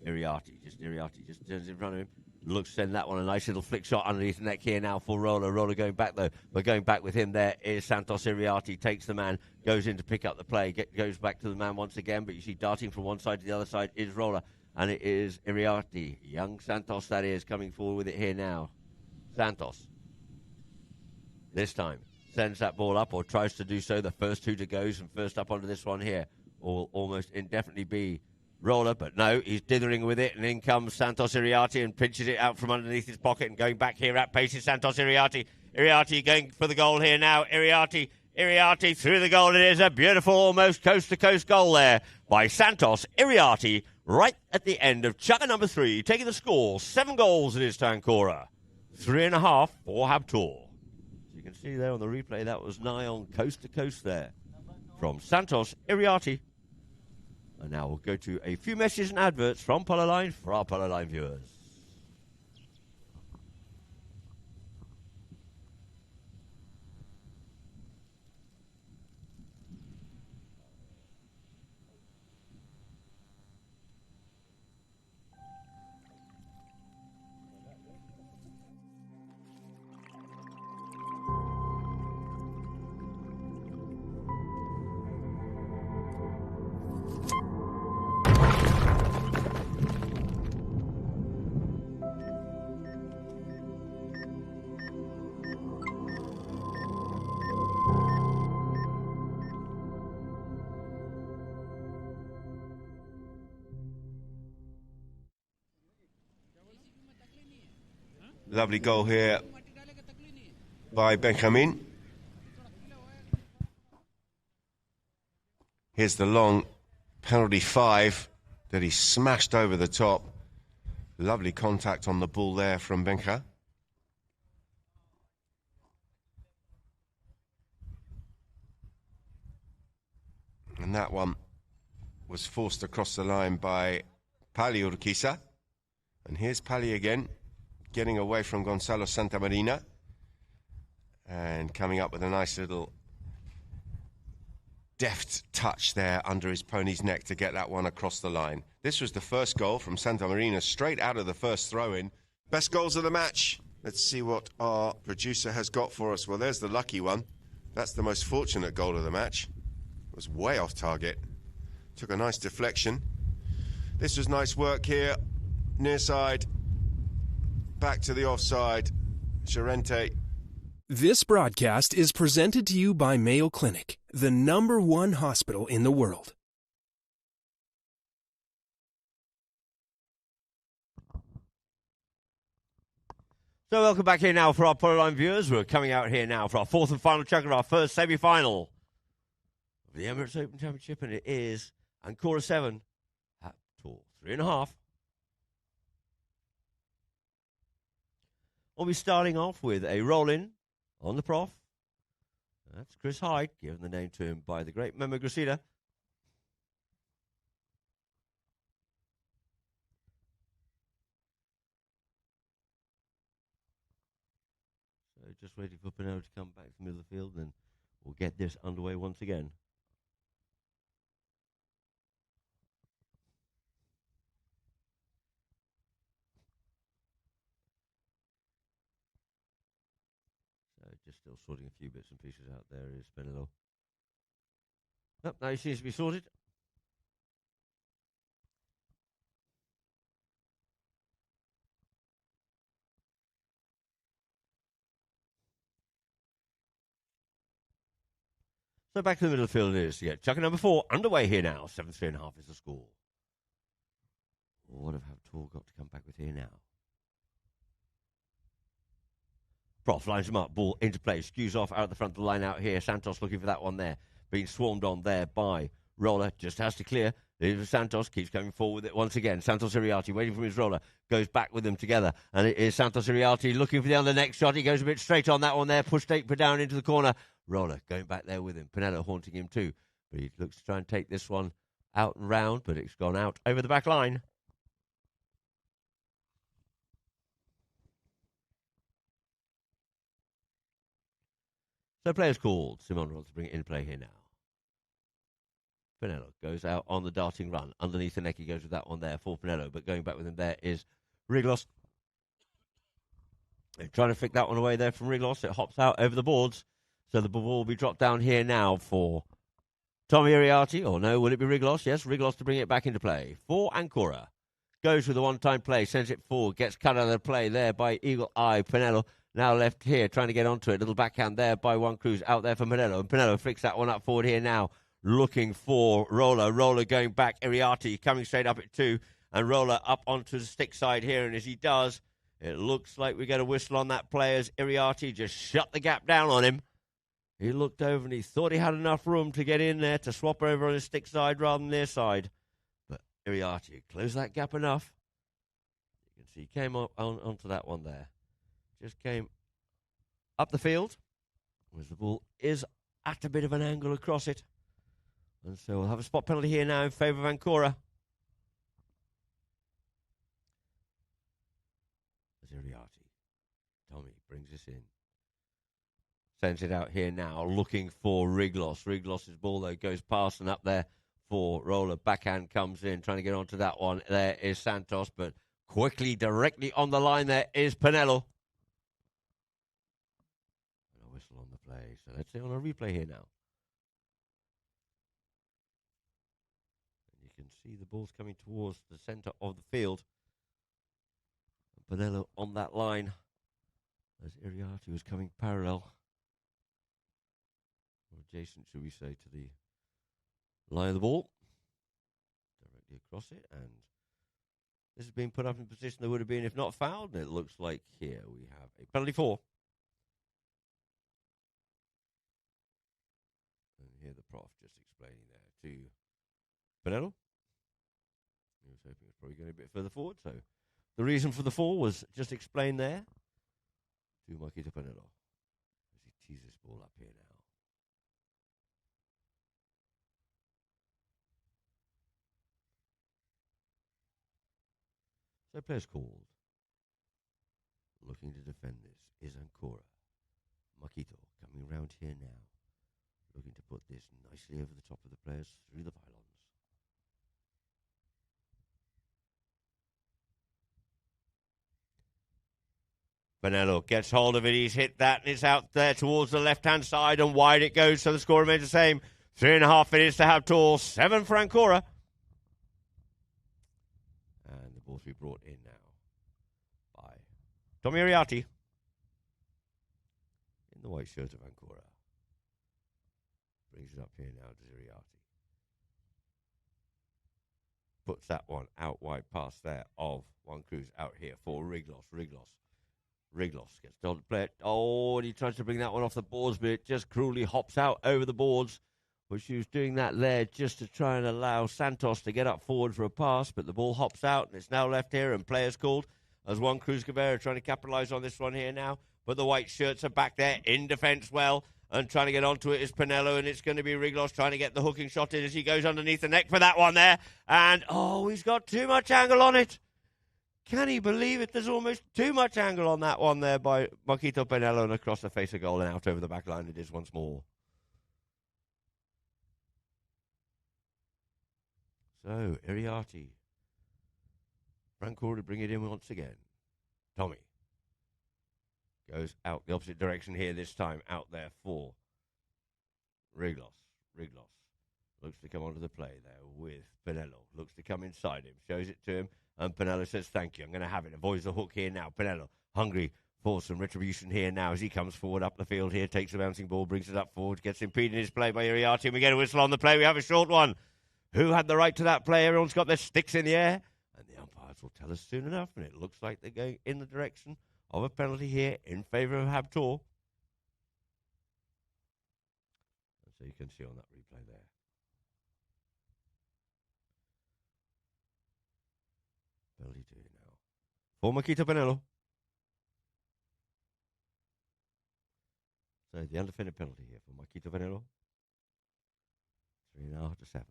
Iriarty. Iriarty just turns in front of him. Looks to send that one a nice little flick shot underneath the neck here now for Roller. Roller going back, though. But going back with him there is Santos Iriarty. Takes the man, goes in to pick up the play, goes back to the man once again. But you see darting from one side to the other side is Roller. And it is Iriarty. Young Santos, that is, coming forward with it here now. Santos. This time sends that ball up, or tries to do so. The first two to goes, and first up onto this one here will almost indefinitely be Roller, but no, he's dithering with it, and in comes Santos Iriarty and pinches it out from underneath his pocket, and going back here at pace is Santos Iriarty. Iriarty going for the goal here now. Iriarty through the goal. It is a beautiful, almost coast-to-coast goal there by Santos Iriarty right at the end of chukka number 3, taking the score. 7 goals it is to Ancora. 3.5 for Habtoor. So you can see there on the replay, that was nigh on coast-to-coast there from Santos Iriarty. And now we'll go to a few messages and adverts from Polo Line for our Polo Line viewers. Lovely goal here by Benjamin. Here's the long penalty 5 that he smashed over the top. Lovely contact on the ball there from Benja. And that one was forced across the line by Pali Urquiza. And here's Pali again, getting away from Gonzalo Santamarina and coming up with a nice little deft touch there under his pony's neck to get that one across the line. This was the first goal from Santamarina straight out of the first throw-in. Best goals of the match. Let's see what our producer has got for us. Well, there's the lucky one. That's the most fortunate goal of the match. It was way off target. Took a nice deflection. This was nice work here. Near side. Back to the offside. Charente. This broadcast is presented to you by Mayo Clinic, the #1 hospital in the world. So welcome back here now for our Polo Line viewers. We're coming out here now for our 4th and final chunk of our first semi-final of the Emirates Open Championship, and it is Ancora 7 at Tour 3.5. We'll be starting off with a roll-in on the prof. That's Chris Hyde, given the name to him by the great Memo Gracida. So just waiting for Pinello to come back to the middle of the field, and we'll get this underway once again. Just still sorting a few bits and pieces out. There is Pinello. Oh, now he seems to be sorted. So back to the middle of the field it is to get chukka number 4 underway here now. 7-3.5 is the score. What have Habtoor got to come back with here now? Prof lines him up, ball into play, skews off out the front of the line out here. Santos looking for that one there, being swarmed on there by Roller, just has to clear. Santos keeps coming forward with it once again. Santos Iriarty waiting for his Roller, goes back with them together, and it is Santos Iriarty looking for the under next shot. He goes a bit straight on that one there, pushed Ape down into the corner. Roller going back there with him, Pinello haunting him too, but he looks to try and take this one out and round, but it's gone out over the back line. So players called. Simon wants to bring it in play here now. Pinello goes out on the darting run. Underneath the neck, he goes with that one there for Pinello. But going back with him there is Riglos. They're trying to flick that one away there from Riglos. It hops out over the boards. So the ball will be dropped down here now for Tommy Iriarty. Or no, will it be Riglos? Yes, Riglos to bring it back into play. For Ancora. Goes with a one-time play. Sends it forward. Gets cut out of the play there by Eagle Eye. Pinello now left here trying to get onto it. Little backhand there by Juan Cruz out there for Pinello. And Pinello flicks that one up forward here now. Looking for Roller. Roller going back. Iriarty coming straight up at 2. And Roller up onto the stick side here. And as he does, it looks like we get a whistle on that play as Iriarty just shut the gap down on him. He looked over and he thought he had enough room to get in there to swap over on his stick side rather than near side. But Iriarty closed that gap enough. You can see he came onto that one there. Just came up the field. As the ball is at a bit of an angle across it. And so we'll have a spot penalty here now in favour of Ancora. As Iriarty. Tommy brings this in. Sends it out here now, looking for Riglos. Riglos's ball, though, goes past and up there for Roller. Backhand comes in, trying to get onto that one. There is Santos, but quickly, directly on the line there is Pinello. And a whistle on the play. So let's see on a replay here now. And you can see the ball's coming towards the centre of the field. And Pinello on that line as Iriarty was coming parallel. Adjacent, should we say, to the line of the ball. Directly across it. And this has been put up in position there would have been if not fouled. And it looks like here we have a penalty for. And here the prof just explaining there to Pinello. He was hoping it was probably going a bit further forward. So the reason for the fall was just explained there to Marquito Pinello. As he tees this ball up here now. So players called. Looking to defend this is Ancora. Marquito coming round here now. Looking to put this nicely over the top of the players through the pylons. Pinello gets hold of it. He's hit that and it's out there towards the left-hand side and wide it goes. So the score remains the same. 3.5 minutes to have total. 7 for Ancora. And the ball to be brought in now by Tommy Iriarty in the white shirt of Ancora. Brings it up here now to Iriarty. Puts that one out wide past there of Juan Cruz out here for Riglos. Riglos gets told to play it. Oh, and he tries to bring that one off the boards, but it just cruelly hops out over the boards. But she was doing that there just to try and allow Santos to get up forward for a pass, but the ball hops out, and it's now left here, and players called as Juan Cruz Guevara trying to capitalise on this one here now. But the white shirts are back there in defence well, and trying to get onto it is Pinello, and it's going to be Riglos trying to get the hooking shot in as he goes underneath the neck for that one there. And, oh, he's got too much angle on it. Can he believe it? There's almost too much angle on that one there by Marquito Pinello, and across the face of goal and out over the back line it is once more. So, Iriarty. Franco to bring it in once again. Tommy. Goes out the opposite direction here this time. Out there for Riglos. Looks to come onto the play there with Pinello. Looks to come inside him. Shows it to him. And Pinello says, thank you. I'm going to have it. Avoids the hook here now. Pinello hungry for some retribution here now as he comes forward up the field here. Takes the bouncing ball. Brings it up forward. Gets impeded in his play by Iriarty. And we get a whistle on the play. We have a short one. Who had the right to that play? Everyone's got their sticks in the air. And the umpires will tell us soon enough. And it looks like they're going in the direction of a penalty here in favour of Habtoor. So you can see on that replay there. Penalty 2 now. For Marquito Pinello. So the undefended penalty here for Marquito Pinello. 3.5 to 7.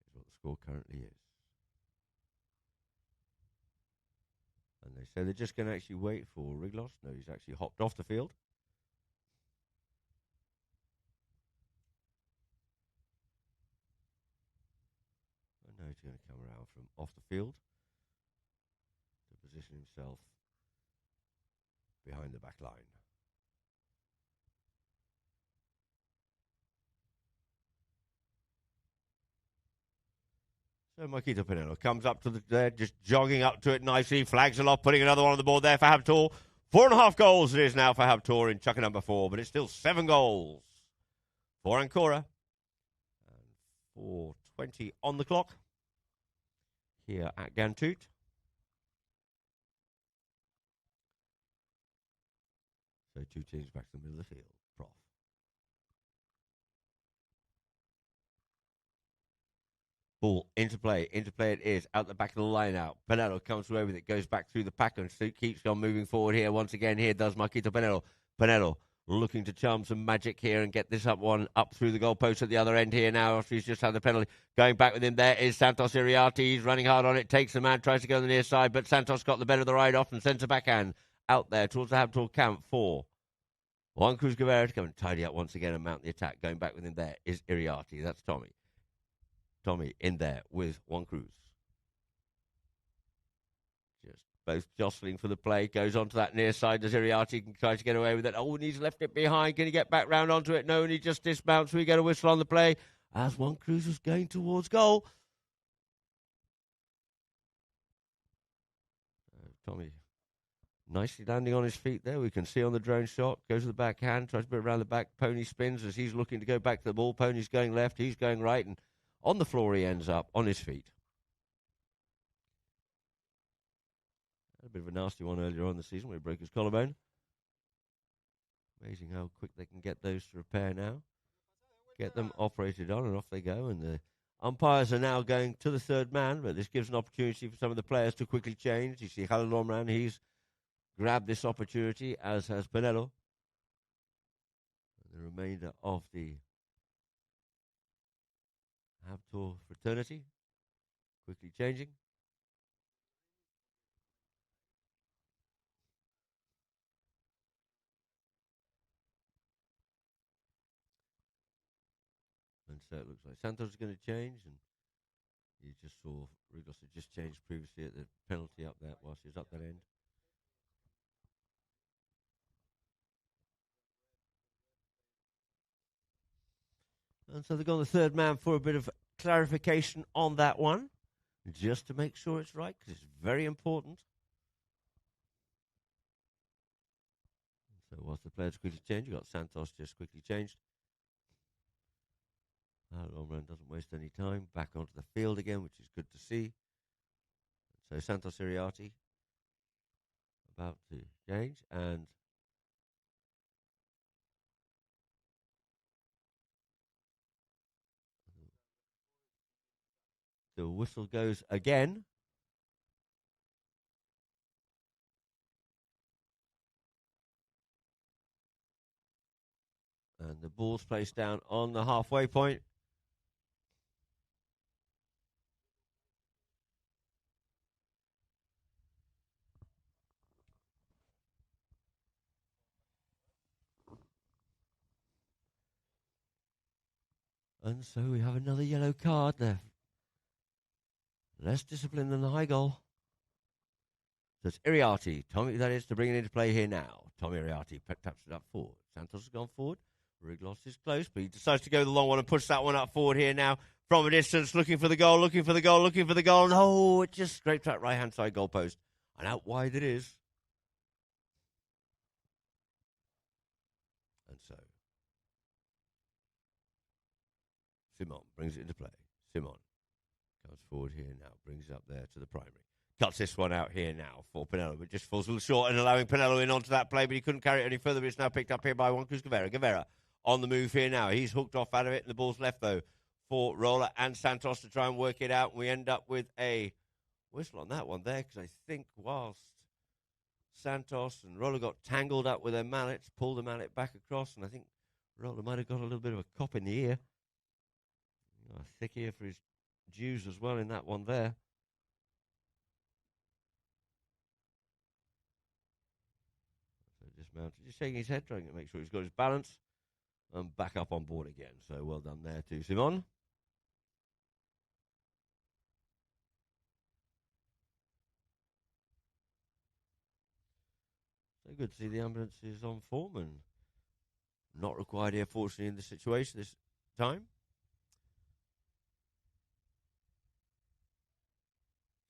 Is what the score currently is. And they say they're just going to actually wait for Riglos. No, he's actually hopped off the field. going to come around from off the field to position himself behind the back line. So Marquito Pinello comes up to there, just jogging up to it nicely, flags aloft, putting another one on the board there for Habtoor. 4.5 goals it is now for Habtoor in chucker number 4, but it's still 7 goals for Ancora. And 4:20 on the clock here at Ghantoot. So 2 teams back to the middle of the field. Prof. Ball into play it is, out the back of the line out. Pinello comes away with it, goes back through the pack and keeps on moving forward here. Once again, here does Marquito Pinello. Pinello looking to charm some magic here and get this up through the goalpost at the other end here now after he's just had the penalty. Going back with him there is Santos Iriarte. He's running hard on it, takes the man, tries to go on the near side, but Santos got the better of the ride off and sends a backhand out there towards the Habtoor camp for Juan Cruz Guevara to come and tidy up once again and mount the attack. Going back with him there is Iriarte. That's Tommy. Tommy in there with Juan Cruz. Just both jostling for the play. Goes on to that near side as Iriarte can try to get away with it. Oh, and he's left it behind. Can he get back round onto it? No, and he just dismounts. We get a whistle on the play as Juan Cruz was going towards goal. Tommy nicely landing on his feet there. We can see on the drone shot. Goes to the backhand. Tries to put it around the back. Pony spins as he's looking to go back to the ball. Pony's going left. He's going right. And on the floor he ends up on his feet. A bit of a nasty one earlier on in the season where he broke his collarbone. Amazing how quick they can get those to repair now. Get them operated on and off they go. And the umpires are now going to the third man, but this gives an opportunity for some of the players to quickly change. You see Halil Omran, he's grabbed this opportunity, as has Pinello. And the remainder of the Habtoor fraternity quickly changing. And so it looks like Santos is going to change, and you just saw Rigos had just changed previously at the penalty up there whilst he was up that end. And so they've gone the third man for a bit of clarification on that one, just to make sure it's right, because it's very important. So whilst the players quickly change, you've got Santos just quickly changed. Omran doesn't waste any time. Back onto the field again, which is good to see. So Santos Iriarte about to change, and the whistle goes again. And the ball's placed down on the halfway point. And so we have another yellow card there. Less discipline than the high goal. So it's Iriarte. Tommy, that is, to bring it into play here now. Tommy Iriarte taps it up forward. Santos has gone forward. Riglos is close, but he decides to go the long one and push that one up forward here now from a distance, looking for the goal, looking for the goal, looking for the goal. No, it just scraped that right-hand side goalpost. And out wide it is. And so Simon brings it into play. Simon comes forward here now, brings it up there to the primary. Cuts this one out here now for Pinello, but just falls a little short and allowing Pinello in onto that play, but he couldn't carry it any further. But it's now picked up here by Juan Cruz Guevara. Guevara on the move here now. He's hooked off out of it, and the ball's left, though, for Roller and Santos to try and work it out. We end up with a whistle on that one there, because I think whilst Santos and Roller got tangled up with their mallets, pulled the mallet back across, and I think Roller might have got a little bit of a cop in the ear. A thick ear for his dues as well in that one there. So dismounted, just shaking his head, trying to make sure he's got his balance, and back up on board again. So well done there to Simon. So good to see the ambulance is on form and not required here, fortunately, in this situation this time.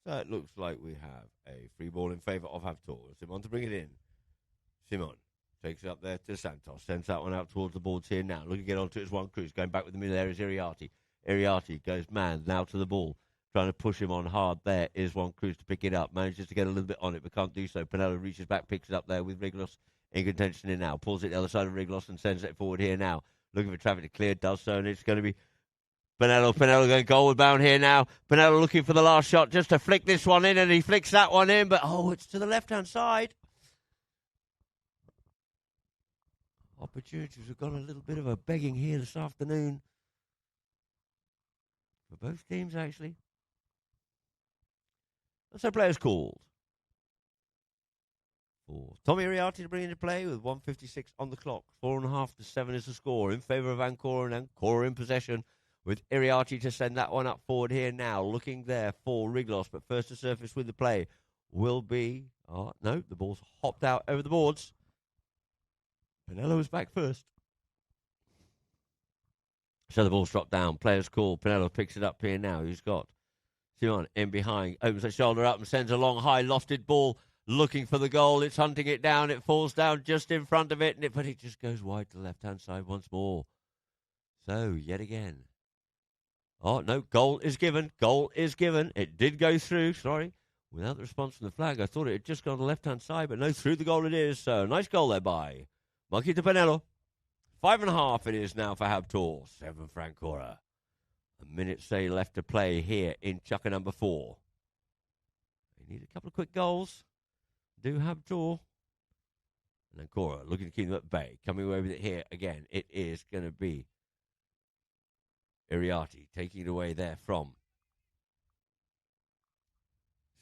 So it looks like we have a free ball in favour of Habtor. Simon to bring it in. Simon takes it up there to Santos. Sends that one out towards the boards here now. Looking to get onto it is Juan Cruz. Going back with the middle there is Iriarty. Iriarty goes man now to the ball. Trying to push him on hard. There is Juan Cruz to pick it up. Manages to get a little bit on it, but can't do so. Pinello reaches back, picks it up there with Riglos in contention in now. Pulls it the other side of Riglos and sends it forward here now. Looking for traffic to clear. Does so, and it's going to be Pinello going goalward bound here now. Pinello looking for the last shot just to flick this one in, and he flicks that one in, but it's to the left-hand side. Opportunities have got a little bit of a begging here this afternoon. For both teams, actually. And so players called. For Tommy Iriarty to bring into play with 1:56 on the clock. 4.5 to 7 is the score in favour of Ancora, and Ancora in possession with Iriarty to send that one up forward here now. Looking there for Riglos, but first to surface with the play will be... Oh, no, the ball's hopped out over the boards. Pinello is back first. So the ball's dropped down. Players call. Pinello picks it up here now. He's got Simon in behind. Opens the shoulder up and sends a long, high, lofted ball. Looking for the goal. It's hunting it down. It falls down just in front of it. But it just goes wide to the left-hand side once more. So, yet again. Oh, no. Goal is given. Goal is given. It did go through. Sorry. Without the response from the flag. I thought it had just gone to the left-hand side. But no, through the goal it is. So, nice goal there by Monkey to Pinello. 5.5 it is now for Habtor. 7 for Ancora. A minute, say, left to play here in chukker number 4. They need a couple of quick goals. Do Habtor. And Ancora looking to keep them at bay. Coming away with it here again. It is going to be Iriarty taking it away there from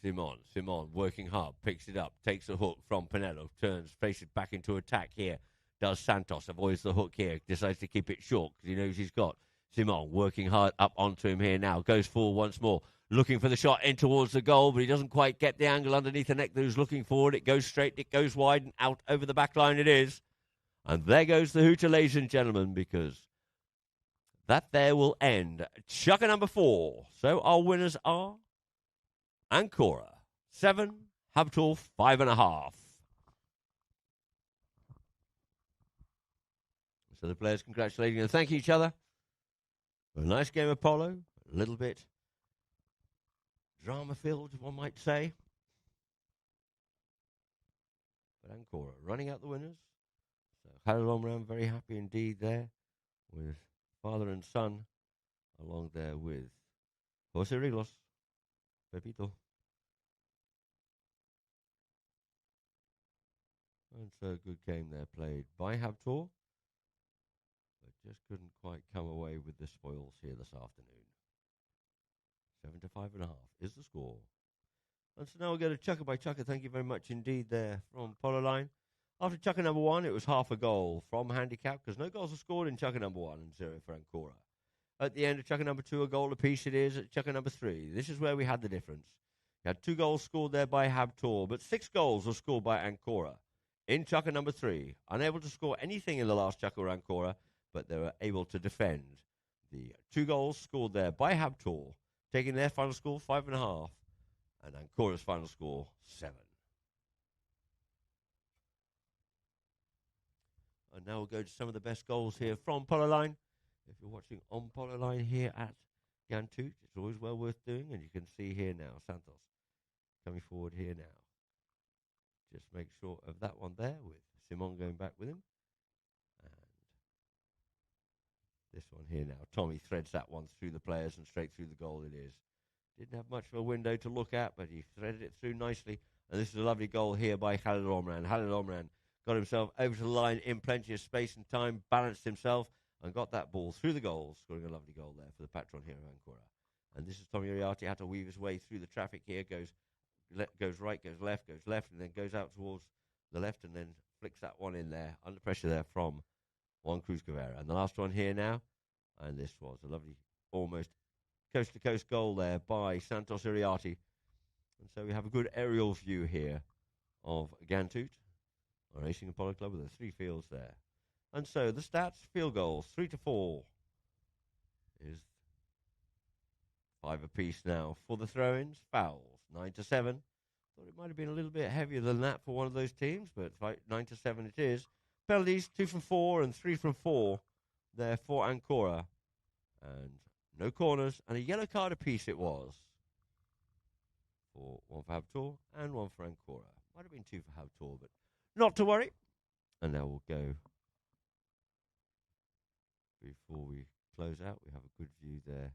Simon. Simon working hard. Picks it up. Takes a hook from Pinello. Turns. Faces back into attack here. Does Santos. Avoids the hook here. Decides to keep it short because he knows he's got Simon working hard up onto him here now. Goes forward once more. Looking for the shot in towards the goal, but he doesn't quite get the angle underneath the neck that he's looking for. It goes straight. It goes wide and out over the back line it is. And there goes the hooter, ladies and gentlemen, because that there will end chukker number 4. So our winners are Ancora 7, Habtor 5.5. So the players congratulating and thanking each other. A nice game of polo, a little bit drama-filled, one might say. But Ancora running out the winners. So Halil Omran very happy indeed there with father and son along there with Jose Riglos, Pepito. And so a good game there played by Habtor. But just couldn't quite come away with the spoils here this afternoon. 7 to 5.5 is the score. And so now we'll go to chukker by chukker. Thank you very much indeed there from Polo Line. After chukker number 1, it was half a goal from handicap because no goals were scored in chukker number 1 and 0 for Ancora. At the end of chukker number 2, a goal apiece it is at chukker number 3. This is where we had the difference. You had 2 goals scored there by Habtor, but 6 goals were scored by Ancora. In chukker number 3, unable to score anything in the last chukker Ancora, but they were able to defend. The 2 goals scored there by Habtor, taking their final score 5.5, and Ancora's final score 7. And now we'll go to some of the best goals here from Polo Line. If you're watching on Polo Line here at Ghantoot, it's always well worth doing, and you can see here now, Santos coming forward here now. Just make sure of that one there with Simon going back with him. And this one here now. Tommy threads that one through the players and straight through the goal it is. Didn't have much of a window to look at, but he threaded it through nicely. And this is a lovely goal here by Halil Omran. Halil Omran got himself over to the line in plenty of space and time, balanced himself, and got that ball through the goal, scoring a lovely goal there for the patron here of Ancora. And this is Tommy Iriarty, had to weave his way through the traffic here, goes right, goes left, and then goes out towards the left, and then flicks that one in there, under pressure there from Juan Cruz Guevara. And the last one here now, and this was a lovely, almost coast-to-coast goal there by Santos Iriarty. And so we have a good aerial view here of Ghantoot Racing and Polo Club with the 3 fields there. And so the stats, field goals, 3-4 is 5 apiece now. For the throw-ins, fouls, 9-7. Thought it might have been a little bit heavier than that for one of those teams, but 9-7 it is. Penalties, 2 from 4 and 3 from 4 there for Ancora. And no corners, and a yellow card apiece it was. For one for Habtoor and one for Ancora. Might have been 2 for Habtoor, but not to worry. And now we'll go. Before we close out, we have a good view there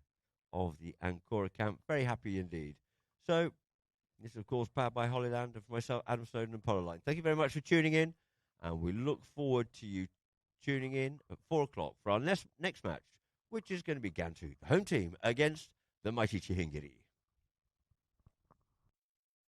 of the Ancora camp. Very happy indeed. So, this is, of course, powered by Hollyland, and for myself, Adam Snowden and Polo Line. Thank you very much for tuning in, and we look forward to you tuning in at 4 o'clock for our next match, which is going to be Ghantoot, the home team, against the mighty Chihingiri.